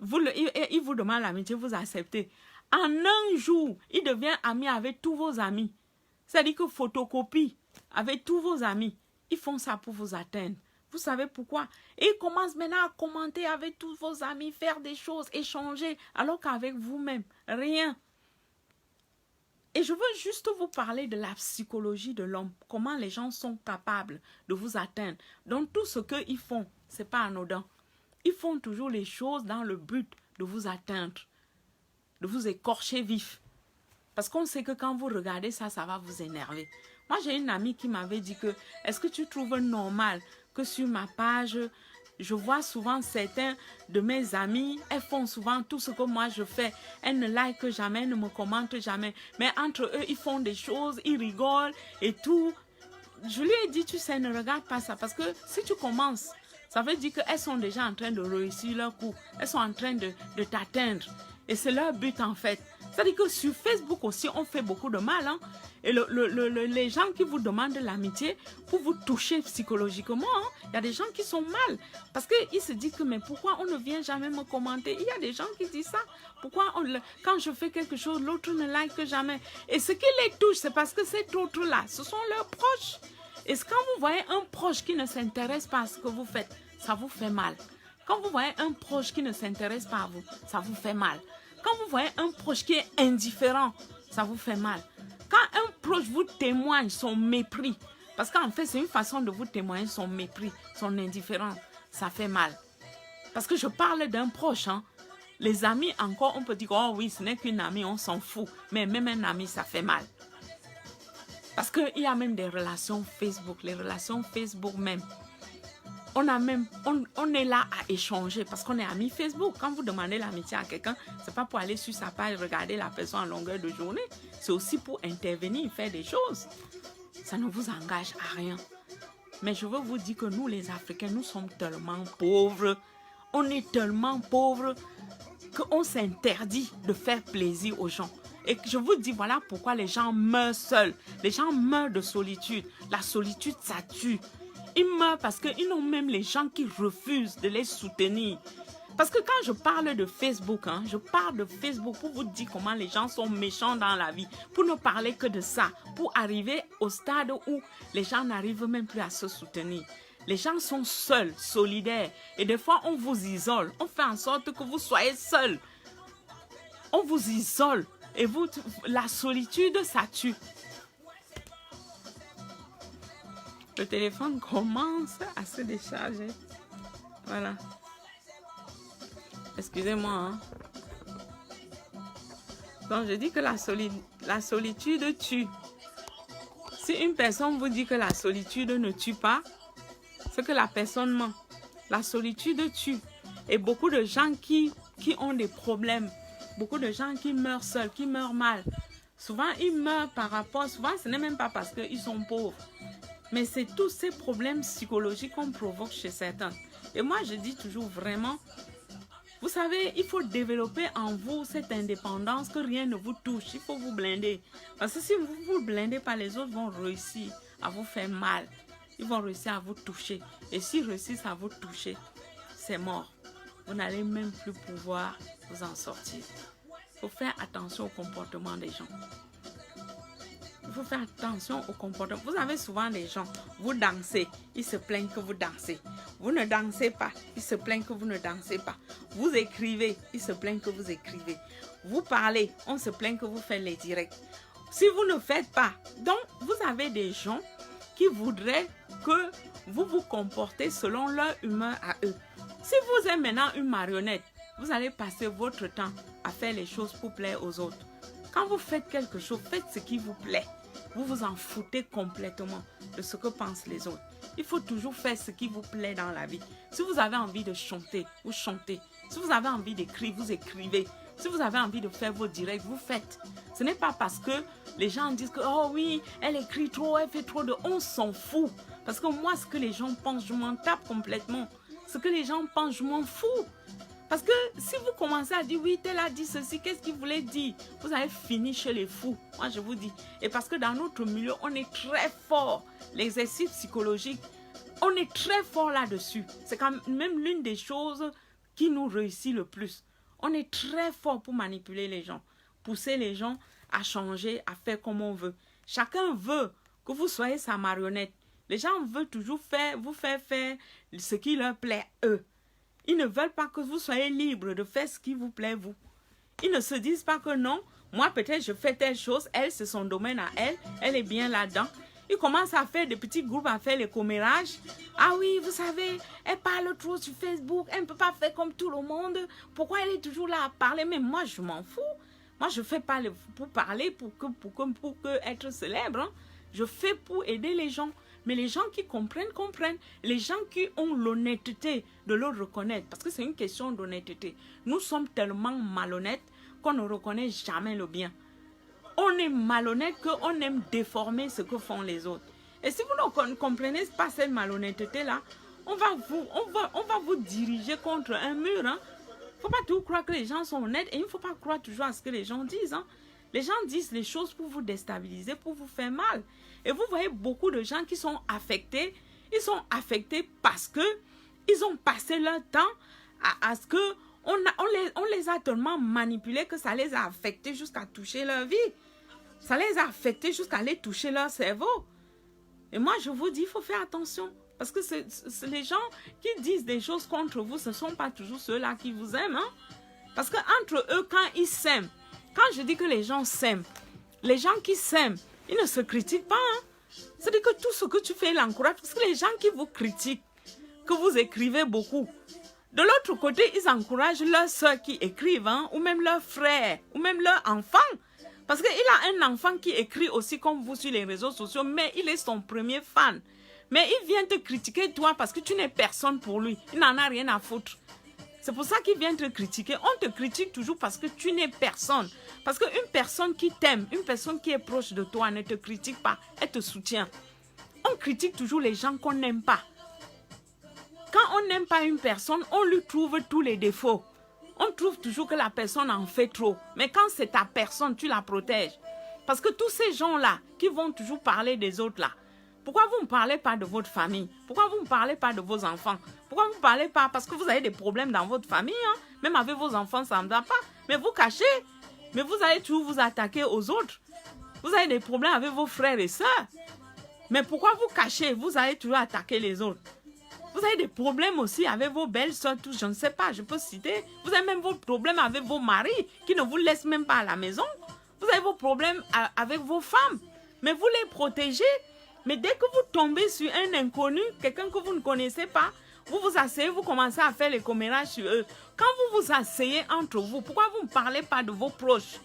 Ils vous demandent l'amitié, vous acceptez. En un jour, ils deviennent amis avec tous vos amis. C'est-à-dire que photocopie avec tous vos amis. Ils font ça pour vous atteindre. Vous savez pourquoi? Et ils commencent maintenant à commenter avec tous vos amis, faire des choses, échanger, alors qu'avec vous-même, rien. Et je veux juste vous parler de la psychologie de l'homme, comment les gens sont capables de vous atteindre. Donc tout ce qu'ils font, ce n'est pas anodin. Ils font toujours les choses dans le but de vous atteindre, de vous écorcher vif. Parce qu'on sait que quand vous regardez ça, ça va vous énerver. Moi, j'ai une amie qui m'avait dit que, est-ce que tu trouves normal que sur ma page, je vois souvent certains de mes amis, elles font souvent tout ce que moi je fais. Elles ne likent jamais, elles ne me commentent jamais. Mais entre eux, ils font des choses, ils rigolent et tout. Je lui ai dit, tu sais, ne regarde pas ça. Parce que si tu commences, ça veut dire qu'elles sont déjà en train de réussir leur coup. Elles sont en train de t'atteindre. Et c'est leur but en fait. C'est-à-dire que sur Facebook aussi, on fait beaucoup de mal. Hein? Et les gens qui vous demandent de l'amitié pour vous toucher psychologiquement, il y a des gens qui sont mal. Parce qu'ils se disent que mais pourquoi on ne vient jamais me commenter? Il y a des gens qui disent ça. Pourquoi quand je fais quelque chose, l'autre ne like jamais? Et ce qui les touche, c'est parce que cet autre-là, ce sont leurs proches. Et quand vous voyez un proche qui ne s'intéresse pas à ce que vous faites, ça vous fait mal. Quand vous voyez un proche qui ne s'intéresse pas à vous, ça vous fait mal. Quand vous voyez un proche qui est indifférent, ça vous fait mal. Quand un proche vous témoigne son mépris, parce qu'en fait, c'est une façon de vous témoigner son mépris, son indifférence, ça fait mal. Parce que je parle d'un proche. Hein. Les amis, encore, on peut dire, oh oui, ce n'est qu'une amie, on s'en fout. Mais même un ami, ça fait mal. Parce qu'il y a même des relations Facebook, les relations Facebook même. On est là à échanger parce qu'on est amis Facebook. Quand vous demandez l'amitié à quelqu'un, ce n'est pas pour aller sur sa page regarder la personne en longueur de journée. C'est aussi pour intervenir, faire des choses. Ça ne vous engage à rien. Mais je veux vous dire que nous, les Africains, nous sommes tellement pauvres. On est tellement pauvres qu'on s'interdit de faire plaisir aux gens. Et je vous dis, voilà pourquoi les gens meurent seuls. Les gens meurent de solitude. La solitude, ça tue. Ils meurent parce qu'ils ont même les gens qui refusent de les soutenir. Parce que quand je parle de Facebook, hein, je parle de Facebook pour vous dire comment les gens sont méchants dans la vie. Pour ne parler que de ça. Pour arriver au stade où les gens n'arrivent même plus à se soutenir. Les gens sont seuls, solidaires. Et des fois, on vous isole. On fait en sorte que vous soyez seuls. On vous isole. Et vous, la solitude, ça tue. Le téléphone commence à se décharger. Voilà. Excusez-moi. Hein. Donc, je dis que la solitude tue. Si une personne vous dit que la solitude ne tue pas, c'est que la personne ment. La solitude tue. Et beaucoup de gens qui ont des problèmes beaucoup de gens qui meurent seuls, qui meurent mal. Souvent, ils meurent par rapport... Souvent, ce n'est même pas parce qu'ils sont pauvres. Mais c'est tous ces problèmes psychologiques qu'on provoque chez certains. Et moi, je dis toujours vraiment... Vous savez, il faut développer en vous cette indépendance que rien ne vous touche. Il faut vous blinder. Parce que si vous vous blindez pas, les autres vont réussir à vous faire mal. Ils vont réussir à vous toucher. Et s'ils réussissent à vous toucher, c'est mort. Vous n'allez même plus pouvoir vous en sortir. Il faut faire attention au comportement des gens. Il faut faire attention au comportement. Vous avez souvent des gens, vous dansez, ils se plaignent que vous dansez. Vous ne dansez pas, ils se plaignent que vous ne dansez pas. Vous écrivez, ils se plaignent que vous écrivez. Vous parlez, on se plaint que vous faites les directs. Si vous ne faites pas, donc vous avez des gens qui voudraient que vous vous comportez selon leur humeur à eux. Si vous êtes maintenant une marionnette, vous allez passer votre temps à faire les choses pour plaire aux autres. Quand vous faites quelque chose, faites ce qui vous plaît. Vous vous en foutez complètement de ce que pensent les autres. Il faut toujours faire ce qui vous plaît dans la vie. Si vous avez envie de chanter, vous chantez. Si vous avez envie d'écrire, vous écrivez. Si vous avez envie de faire vos directs, vous faites. Ce n'est pas parce que les gens disent que « Oh oui, elle écrit trop, elle fait trop de... » On s'en fout. Parce que moi, ce que les gens pensent, je m'en tape complètement. Ce que les gens pensent, je m'en fous. Parce que si vous commencez à dire, oui, tel a dit ceci, qu'est-ce qu'il voulait dire? Vous allez finir chez les fous, moi je vous dis. Et parce que dans notre milieu, on est très fort. L'exercice psychologique, on est très fort là-dessus. C'est quand même l'une des choses qui nous réussit le plus. On est très fort pour manipuler les gens, pousser les gens à changer, à faire comme on veut. Chacun veut que vous soyez sa marionnette. Les gens veulent toujours vous faire faire ce qui leur plaît eux. Ils ne veulent pas que vous soyez libre de faire ce qui vous plaît, vous. Ils ne se disent pas que non, moi peut-être je fais telle chose, elle c'est son domaine à elle, elle est bien là-dedans. Ils commencent à faire des petits groupes, à faire les commérages. Ah oui, vous savez, elle parle trop sur Facebook, elle ne peut pas faire comme tout le monde. Pourquoi elle est toujours là à parler? Mais moi je m'en fous. Moi je ne fais pas pour parler, pour être célèbre. Hein. Je fais pour aider les gens. Mais les gens qui comprennent, comprennent. Les gens qui ont l'honnêteté de le reconnaître. Parce que c'est une question d'honnêteté. Nous sommes tellement malhonnêtes qu'on ne reconnaît jamais le bien. On est malhonnête qu'on aime déformer ce que font les autres. Et si vous ne comprenez pas cette malhonnêteté-là, on va vous diriger contre un mur. Il ne faut pas toujours croire que les gens sont honnêtes et il ne faut pas croire toujours à ce que les gens disent. Hein. Les gens disent les choses pour vous déstabiliser, pour vous faire mal. Et vous voyez beaucoup de gens qui sont affectés. Ils sont affectés parce qu'ils ont passé leur temps à ce que on les a tellement manipulés que ça les a affectés jusqu'à toucher leur vie. Ça les a affectés jusqu'à aller toucher leur cerveau. Et moi, je vous dis, il faut faire attention. Parce que les gens qui disent des choses contre vous, ce ne sont pas toujours ceux-là qui vous aiment. Hein? Parce qu'entre eux, quand ils s'aiment, quand je dis que les gens s'aiment, les gens qui s'aiment, ils ne se critiquent pas. Hein? C'est-à-dire que tout ce que tu fais, ils l'encouragent. Parce que les gens qui vous critiquent, que vous écrivez beaucoup, de l'autre côté, ils encouragent leurs soeurs qui écrivent, hein, ou même leurs frères, ou même leurs enfants. Parce qu'il a un enfant qui écrit aussi comme vous sur les réseaux sociaux, mais il est son premier fan. Mais il vient te critiquer toi parce que tu n'es personne pour lui. Il n'en a rien à foutre. C'est pour ça qu'il vient te critiquer. On te critique toujours parce que tu n'es personne. Parce qu'une personne qui t'aime, une personne qui est proche de toi ne te critique pas, elle te soutient. On critique toujours les gens qu'on n'aime pas. Quand on n'aime pas une personne, on lui trouve tous les défauts. On trouve toujours que la personne en fait trop. Mais quand c'est ta personne, tu la protèges. Parce que tous ces gens-là qui vont toujours parler des autres là, pourquoi vous ne parlez pas de votre famille? Pourquoi vous ne parlez pas de vos enfants? Pourquoi vous ne parlez pas? Parce que vous avez des problèmes dans votre famille. Hein? Même avec vos enfants, ça ne va pas. Mais vous cachez. Mais vous allez toujours vous attaquer aux autres. Vous avez des problèmes avec vos frères et sœurs. Mais pourquoi vous cachez? Vous allez toujours attaquer les autres. Vous avez des problèmes aussi avec vos belles-sœurs, tous, je ne sais pas, je peux citer. Vous avez même vos problèmes avec vos maris qui ne vous laissent même pas à la maison. Vous avez vos problèmes avec vos femmes. Mais vous les protégez. Mais dès que vous tombez sur un inconnu, quelqu'un que vous ne connaissez pas, vous vous asseyez, vous commencez à faire les commérages sur eux. Quand vous vous asseyez entre vous, pourquoi vous ne parlez pas de vos proches?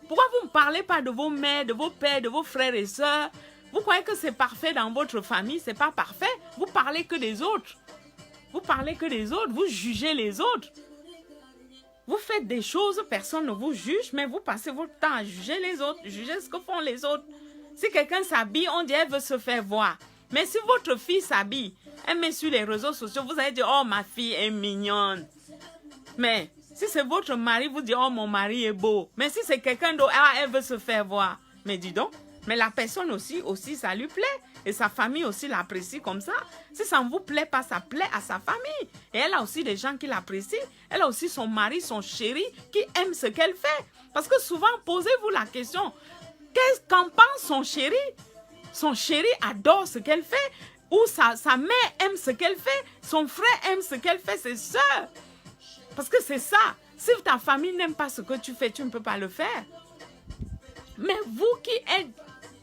Pourquoi vous ne parlez pas de vos mères, de vos pères, de vos frères et sœurs? Vous croyez que c'est parfait dans votre famille? Ce n'est pas parfait. Vous parlez que des autres. Vous parlez que des autres. Vous jugez les autres. Vous faites des choses, personne ne vous juge, mais vous passez votre temps à juger les autres, juger ce que font les autres. Si quelqu'un s'habille, on dit elle veut se faire voir. Mais si votre fille s'habille, elle met sur les réseaux sociaux, vous allez dire, oh, ma fille est mignonne. Mais si c'est votre mari, vous dites, oh, mon mari est beau. Mais si c'est quelqu'un d'autre, ah, elle veut se faire voir. Mais dis donc, mais la personne aussi, ça lui plaît. Et sa famille aussi l'apprécie comme ça. Si ça ne vous plaît pas, ça plaît à sa famille. Et elle a aussi des gens qui l'apprécient. Elle a aussi son mari, son chéri, qui aime ce qu'elle fait. Parce que souvent, posez-vous la question, qu'est-ce qu'en pense son chéri? Son chéri adore ce qu'elle fait. Ou sa mère aime ce qu'elle fait. Son frère aime ce qu'elle fait, ses soeurs. Parce que c'est ça. Si ta famille n'aime pas ce que tu fais, tu ne peux pas le faire. Mais vous qui êtes,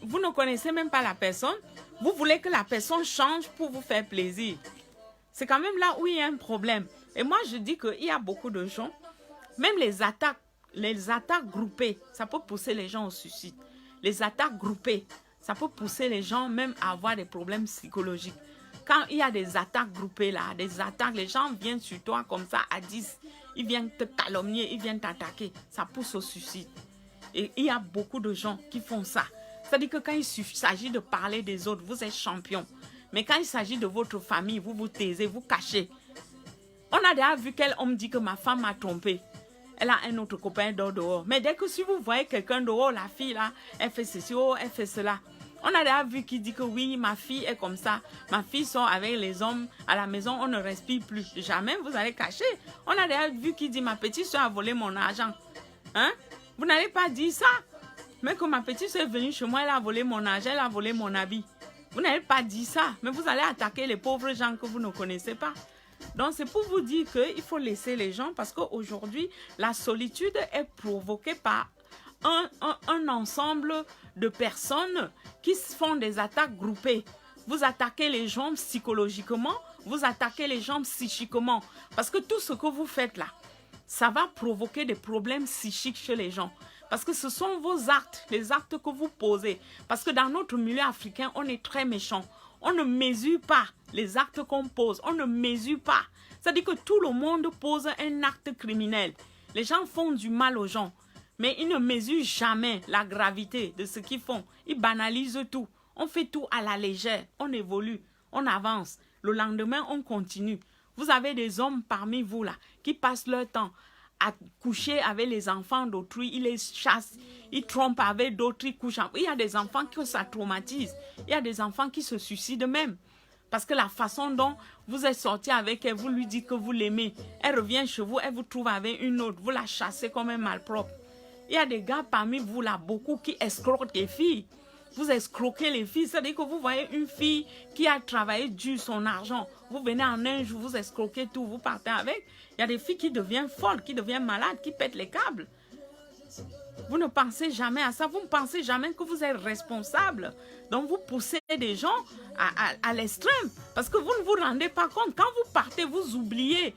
vous ne connaissez même pas la personne, vous voulez que la personne change pour vous faire plaisir. C'est quand même là où il y a un problème. Et moi, je dis qu'il y a beaucoup de gens, même les attaques groupées, ça peut pousser les gens au suicide. Les attaques groupées, ça peut pousser les gens même à avoir des problèmes psychologiques. Quand il y a des attaques groupées là, des attaques, les gens viennent sur toi comme ça à 10, ils viennent te calomnier, ils viennent t'attaquer, ça pousse au suicide. Et il y a beaucoup de gens qui font ça. C'est-à-dire que quand il s'agit de parler des autres, vous êtes champion. Mais quand il s'agit de votre famille, vous vous taisez, vous cachez. On a déjà vu quel homme dit que ma femme m'a trompé. Elle a un autre copain dehors. Mais dès que si vous voyez quelqu'un dehors, la fille là, elle fait ceci, oh, elle fait cela. On a déjà vu qui dit que oui, ma fille est comme ça. Ma fille sort avec les hommes à la maison, on ne respire plus. Jamais vous allez cacher. On a déjà vu qui dit ma petite soeur a volé mon argent. Hein? Vous n'allez pas dire ça. Mais que ma petite soeur est venue chez moi, elle a volé mon argent, elle a volé mon habit. Vous n'allez pas dire ça. Mais vous allez attaquer les pauvres gens que vous ne connaissez pas. Donc c'est pour vous dire qu'il faut laisser les gens parce qu'aujourd'hui, la solitude est provoquée par un ensemble de personnes qui font des attaques groupées. Vous attaquez les gens psychologiquement, vous attaquez les gens psychiquement. Parce que tout ce que vous faites là, ça va provoquer des problèmes psychiques chez les gens. Parce que ce sont vos actes, les actes que vous posez. Parce que dans notre milieu africain, on est très méchant. On ne mesure pas les actes qu'on pose. On ne mesure pas. C'est-à-dire que tout le monde pose un acte criminel. Les gens font du mal aux gens. Mais ils ne mesurent jamais la gravité de ce qu'ils font. Ils banalisent tout. On fait tout à la légère. On évolue. On avance. Le lendemain, on continue. Vous avez des hommes parmi vous là qui passent leur temps à coucher avec les enfants d'autrui, ils les chassent, ils trompent avec d'autres, ils couchent. Il y a des enfants que ça traumatise. Il y a des enfants qui se suicident même. Parce que la façon dont vous êtes sorti avec elle, vous lui dites que vous l'aimez. Elle revient chez vous, elle vous trouve avec une autre. Vous la chassez comme un malpropre. Il y a des gars parmi vous là, beaucoup qui escroquent les filles. Vous escroquez les filles, c'est-à-dire que vous voyez une fille qui a travaillé dur son argent. Vous venez en un jour, vous escroquez tout, vous partez avec. Il y a des filles qui deviennent folles, qui deviennent malades, qui pètent les câbles. Vous ne pensez jamais à ça, vous ne pensez jamais que vous êtes responsable. Donc vous poussez des gens à l'extrême parce que vous ne vous rendez pas compte. Quand vous partez, vous oubliez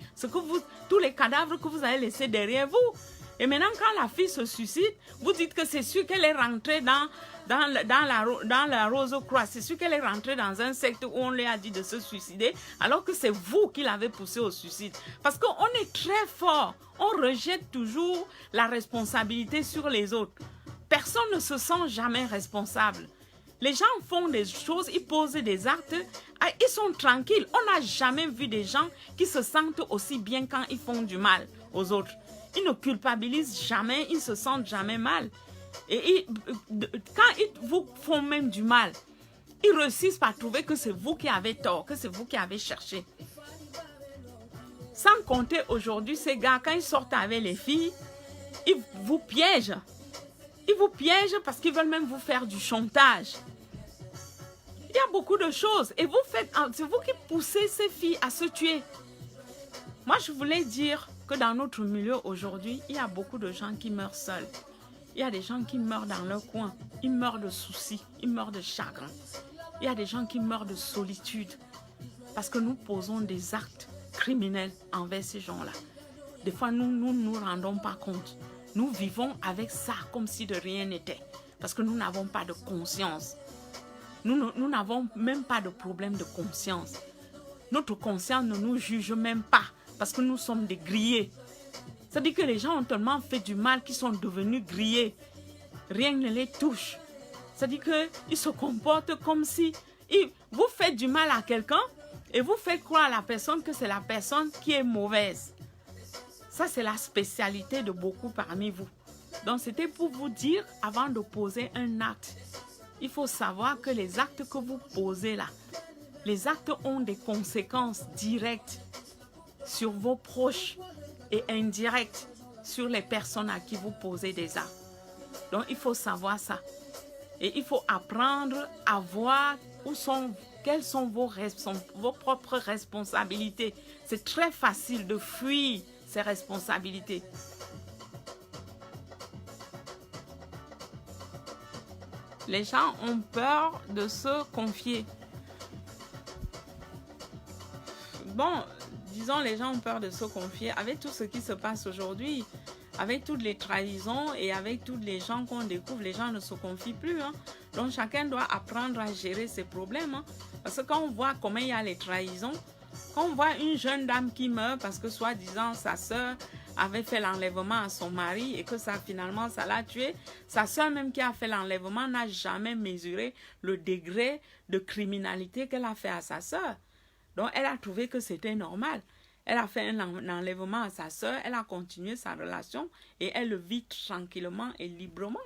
tous les cadavres que vous avez laissés derrière vous. Et maintenant, quand la fille se suicide, vous dites que c'est sûr qu'elle est rentrée dans la Rose-Croix. C'est sûr qu'elle est rentrée dans un secte où on lui a dit de se suicider, alors que c'est vous qui l'avez poussée au suicide. Parce qu'on est très fort. On rejette toujours la responsabilité sur les autres. Personne ne se sent jamais responsable. Les gens font des choses, ils posent des actes, ils sont tranquilles. On n'a jamais vu des gens qui se sentent aussi bien quand ils font du mal aux autres. Ils ne culpabilisent jamais, ils ne se sentent jamais mal. Et quand ils vous font même du mal, ils réussissent par trouver que c'est vous qui avez tort, que c'est vous qui avez cherché. Sans compter aujourd'hui, ces gars, quand ils sortent avec les filles, ils vous piègent. Ils vous piègent parce qu'ils veulent même vous faire du chantage. Il y a beaucoup de choses. Et c'est vous qui poussez ces filles à se tuer. Moi, je voulais dire que dans notre milieu aujourd'hui, il y a beaucoup de gens qui meurent seuls. Il y a des gens qui meurent dans leur coin. Ils meurent de soucis, ils meurent de chagrin. Il y a des gens qui meurent de solitude. Parce que nous posons des actes criminels envers ces gens-là. Des fois, nous ne nous rendons pas compte. Nous vivons avec ça comme si de rien n'était. Parce que nous n'avons pas de conscience. Nous n'avons même pas de problème de conscience. Notre conscience ne nous juge même pas. Parce que nous sommes des grillés. C'est-à-dire que les gens ont tellement fait du mal qu'ils sont devenus grillés. Rien ne les touche. C'est-à-dire qu'ils se comportent comme si vous faites du mal à quelqu'un et vous faites croire à la personne que c'est la personne qui est mauvaise. Ça, c'est la spécialité de beaucoup parmi vous. Donc, c'était pour vous dire, avant de poser un acte, il faut savoir que les actes que vous posez là, les actes ont des conséquences directes sur vos proches et indirectes sur les personnes à qui vous posez des actes. Donc, il faut savoir ça. Et il faut apprendre à voir quelles sont vos propres responsabilités. C'est très facile de fuir ces responsabilités. Les gens ont peur de se confier. Bon, disons, les gens ont peur de se confier. Avec tout ce qui se passe aujourd'hui, avec toutes les trahisons et avec tous les gens qu'on découvre, les gens ne se confient plus. Hein. Donc, chacun doit apprendre à gérer ses problèmes. Hein. Parce que quand on voit comment il y a les trahisons, quand on voit une jeune dame qui meurt parce que soi-disant sa soeur avait fait l'enlèvement à son mari et que ça finalement ça l'a tué, sa soeur même qui a fait l'enlèvement n'a jamais mesuré le degré de criminalité qu'elle a fait à sa soeur. Donc elle a trouvé que c'était normal. Elle a fait un enlèvement à sa soeur, elle a continué sa relation et elle le vit tranquillement et librement.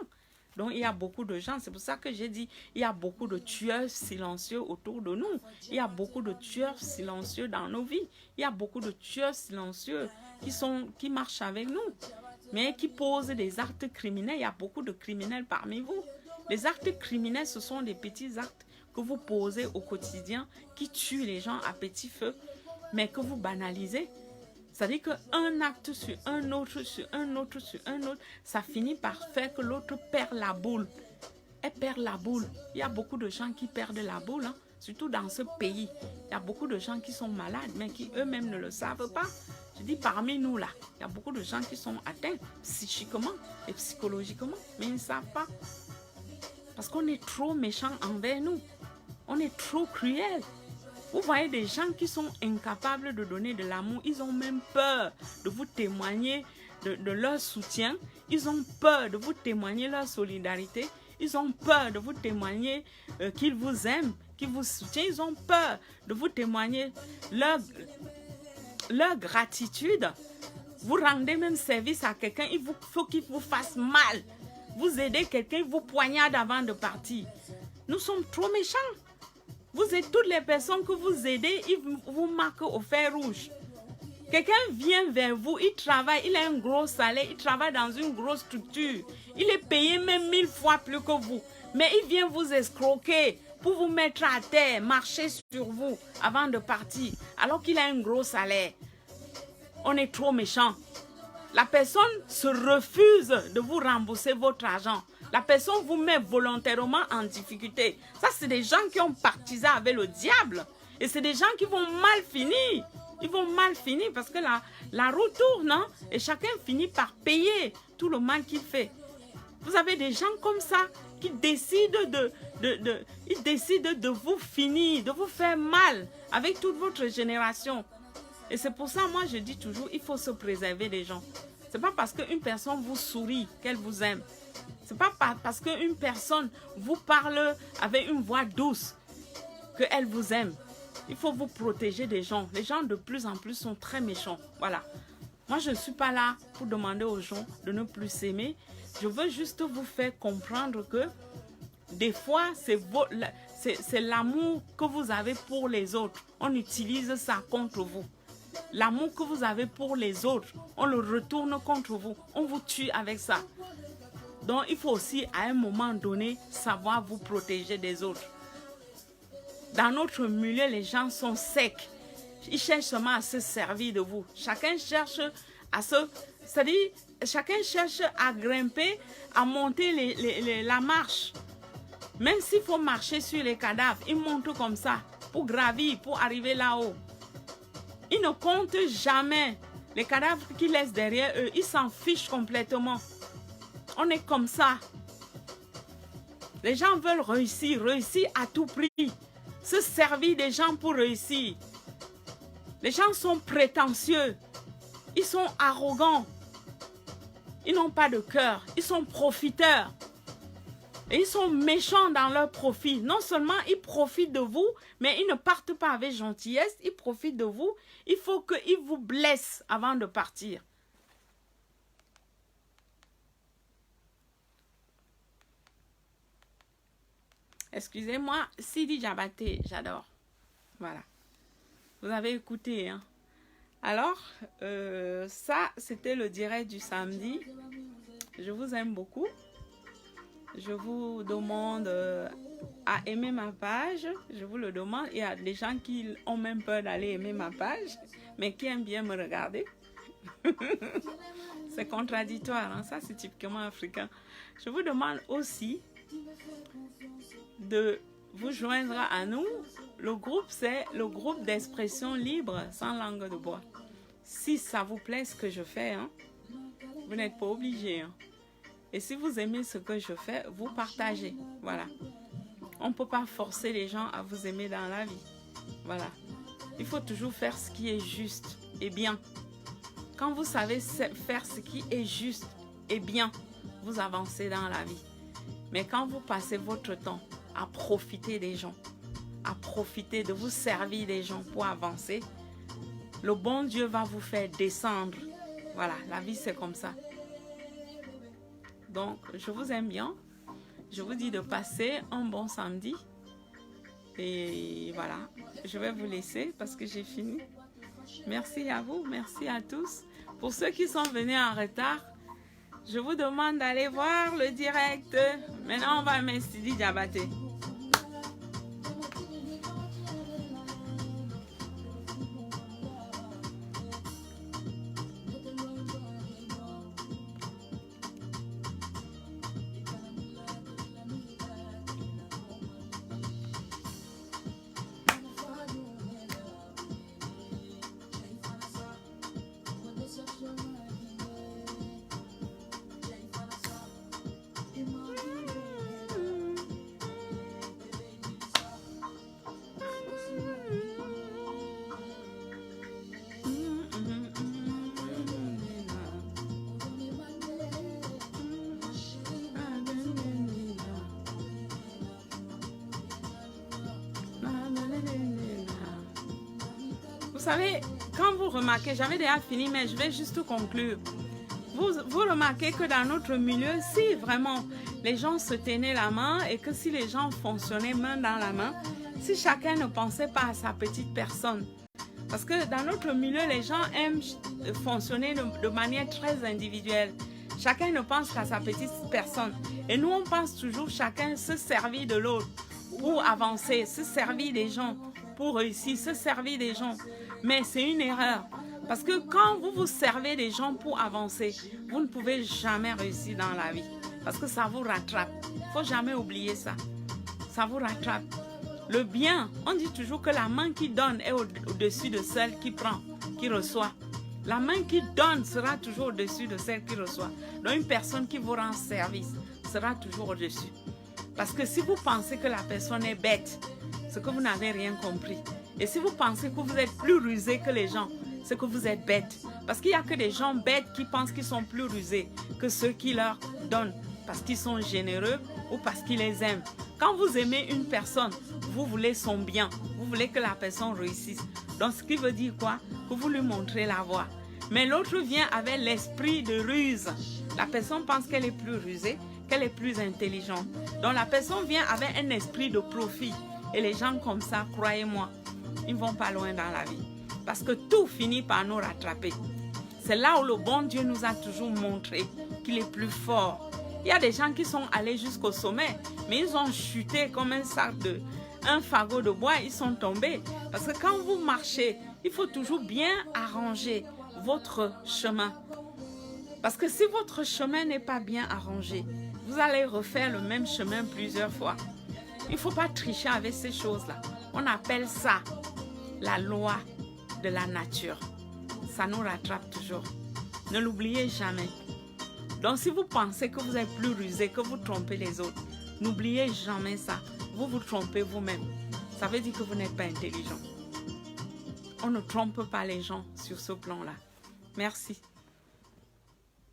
Donc, il y a beaucoup de gens, c'est pour ça que j'ai dit, il y a beaucoup de tueurs silencieux autour de nous. Il y a beaucoup de tueurs silencieux dans nos vies. Il y a beaucoup de tueurs silencieux qui marchent avec nous, mais qui posent des actes criminels. Il y a beaucoup de criminels parmi vous. Les actes criminels, ce sont des petits actes que vous posez au quotidien, qui tuent les gens à petit feu, mais que vous banalisez. C'est-à-dire qu'un acte sur un autre, sur un autre, sur un autre, ça finit par faire que l'autre perd la boule. Elle perd la boule. Il y a beaucoup de gens qui perdent la boule, hein, surtout dans ce pays. Il y a beaucoup de gens qui sont malades, mais qui eux-mêmes ne le savent pas. Je dis parmi nous là, il y a beaucoup de gens qui sont atteints psychiquement et psychologiquement, mais ils ne savent pas. Parce qu'on est trop méchants envers nous. On est trop cruels. Vous voyez des gens qui sont incapables de donner de l'amour, ils ont même peur de vous témoigner de leur soutien, ils ont peur de vous témoigner leur solidarité, ils ont peur de vous témoigner qu'ils vous aiment, qu'ils vous soutiennent, ils ont peur de vous témoigner leur gratitude. Vous rendez même service à quelqu'un, il faut qu'il vous fasse mal. Vous aidez quelqu'un, il vous poignarde avant de partir. Nous sommes trop méchants. Vous êtes toutes les personnes que vous aidez, ils vous marquent au fer rouge. Quelqu'un vient vers vous, il travaille, il a un gros salaire, il travaille dans une grosse structure. Il est payé même 1000 fois plus que vous. Mais il vient vous escroquer pour vous mettre à terre, marcher sur vous avant de partir, alors qu'il a un gros salaire. On est trop méchants. La personne se refuse de vous rembourser votre argent. La personne vous met volontairement en difficulté. Ça, c'est des gens qui ont partisé avec le diable. Et c'est des gens qui vont mal finir. Ils vont mal finir parce que la roue tourne, hein, et chacun finit par payer tout le mal qu'il fait. Vous avez des gens comme ça qui décident ils décident de vous finir, de vous faire mal avec toute votre génération. Et c'est pour ça, moi, je dis toujours, il faut se préserver des gens. Ce n'est pas parce qu'une personne vous sourit qu'elle vous aime. Ce n'est pas parce qu'une personne vous parle avec une voix douce qu'elle vous aime. Il faut vous protéger des gens. Les gens de plus en plus sont très méchants. Voilà. Moi, je ne suis pas là pour demander aux gens de ne plus s'aimer. Je veux juste vous faire comprendre que des fois, c'est l'amour que vous avez pour les autres. On utilise ça contre vous. L'amour que vous avez pour les autres, on le retourne contre vous. On vous tue avec ça. Donc, il faut aussi, à un moment donné, savoir vous protéger des autres. Dans notre milieu, les gens sont secs. Ils cherchent seulement à se servir de vous. Chacun cherche c'est-à-dire, chacun cherche à grimper, à monter la marche. Même s'il faut marcher sur les cadavres, ils montent comme ça, pour gravir, pour arriver là-haut. Ils ne comptent jamais les cadavres qu'ils laissent derrière eux. Ils s'en fichent complètement. On est comme ça. Les gens veulent réussir à tout prix. Se servir des gens pour réussir. Les gens sont prétentieux. Ils sont arrogants. Ils n'ont pas de cœur. Ils sont profiteurs. Et ils sont méchants dans leur profit. Non seulement ils profitent de vous, mais ils ne partent pas avec gentillesse. Ils profitent de vous. Il faut qu'ils vous blessent avant de partir. Excusez-moi, Sidi Diabaté, j'adore. Voilà. Vous avez écouté, hein? Alors, ça, c'était le direct du samedi. Je vous aime beaucoup. Je vous demande à aimer ma page. Je vous le demande. Il y a des gens qui ont même peur d'aller aimer ma page, mais qui aiment bien me regarder. C'est contradictoire, hein? Ça, c'est typiquement africain. Je vous demande aussi de vous joindre à nous. Le groupe, c'est le groupe d'expression libre sans langue de bois. Si ça vous plaît ce que je fais, hein, vous n'êtes pas obligé. Hein. Et si vous aimez ce que je fais, vous partagez. Voilà. On ne peut pas forcer les gens à vous aimer dans la vie. Voilà. Il faut toujours faire ce qui est juste et bien. Quand vous savez faire ce qui est juste et bien, vous avancez dans la vie. Mais quand vous passez votre temps à profiter des gens, à profiter de vous servir des gens pour avancer, le bon Dieu va vous faire descendre. Voilà, la vie c'est comme ça. Donc, je vous aime bien. Je vous dis de passer un bon samedi. Et voilà, je vais vous laisser parce que j'ai fini. Merci à vous, merci à tous. Pour ceux qui sont venus en retard, je vous demande d'aller voir le direct. Maintenant, on va mettre Sidi Diabaté. Vous savez, quand vous remarquez, j'avais déjà fini, mais je vais juste conclure. Vous remarquez que dans notre milieu, si vraiment les gens se tenaient la main et que si les gens fonctionnaient main dans la main, si chacun ne pensait pas à sa petite personne, parce que dans notre milieu, les gens aiment fonctionner de manière très individuelle. Chacun ne pense qu'à sa petite personne. Et nous, on pense toujours chacun se servir de l'autre pour avancer, se servir des gens pour réussir, se servir des gens. Mais c'est une erreur. Parce que quand vous vous servez des gens pour avancer, vous ne pouvez jamais réussir dans la vie. Parce que ça vous rattrape. Il ne faut jamais oublier ça. Ça vous rattrape. Le bien, on dit toujours que la main qui donne est au-dessus de celle qui prend, qui reçoit. La main qui donne sera toujours au-dessus de celle qui reçoit. Donc une personne qui vous rend service sera toujours au-dessus. Parce que si vous pensez que la personne est bête, c'est que vous n'avez rien compris. Et si vous pensez que vous êtes plus rusé que les gens, c'est que vous êtes bête. Parce qu'il n'y a que des gens bêtes qui pensent qu'ils sont plus rusés que ceux qui leur donnent parce qu'ils sont généreux ou parce qu'ils les aiment. Quand vous aimez une personne, vous voulez son bien. Vous voulez que la personne réussisse. Donc, ce qui veut dire quoi? Que vous lui montrez la voie. Mais l'autre vient avec l'esprit de ruse. La personne pense qu'elle est plus rusée, qu'elle est plus intelligente. Donc, la personne vient avec un esprit de profit. Et les gens comme ça, croyez-moi, ils ne vont pas loin dans la vie. Parce que tout finit par nous rattraper. C'est là où le bon Dieu nous a toujours montré qu'il est plus fort. Il y a des gens qui sont allés jusqu'au sommet, mais ils ont chuté comme un fagot de bois, ils sont tombés. Parce que quand vous marchez, il faut toujours bien arranger votre chemin. Parce que si votre chemin n'est pas bien arrangé, vous allez refaire le même chemin plusieurs fois. Il ne faut pas tricher avec ces choses-là. On appelle ça la loi de la nature. Ça nous rattrape toujours. Ne l'oubliez jamais. Donc si vous pensez que vous êtes plus rusé, que vous trompez les autres, n'oubliez jamais ça. Vous vous trompez vous-même. Ça veut dire que vous n'êtes pas intelligent. On ne trompe pas les gens sur ce plan-là. Merci.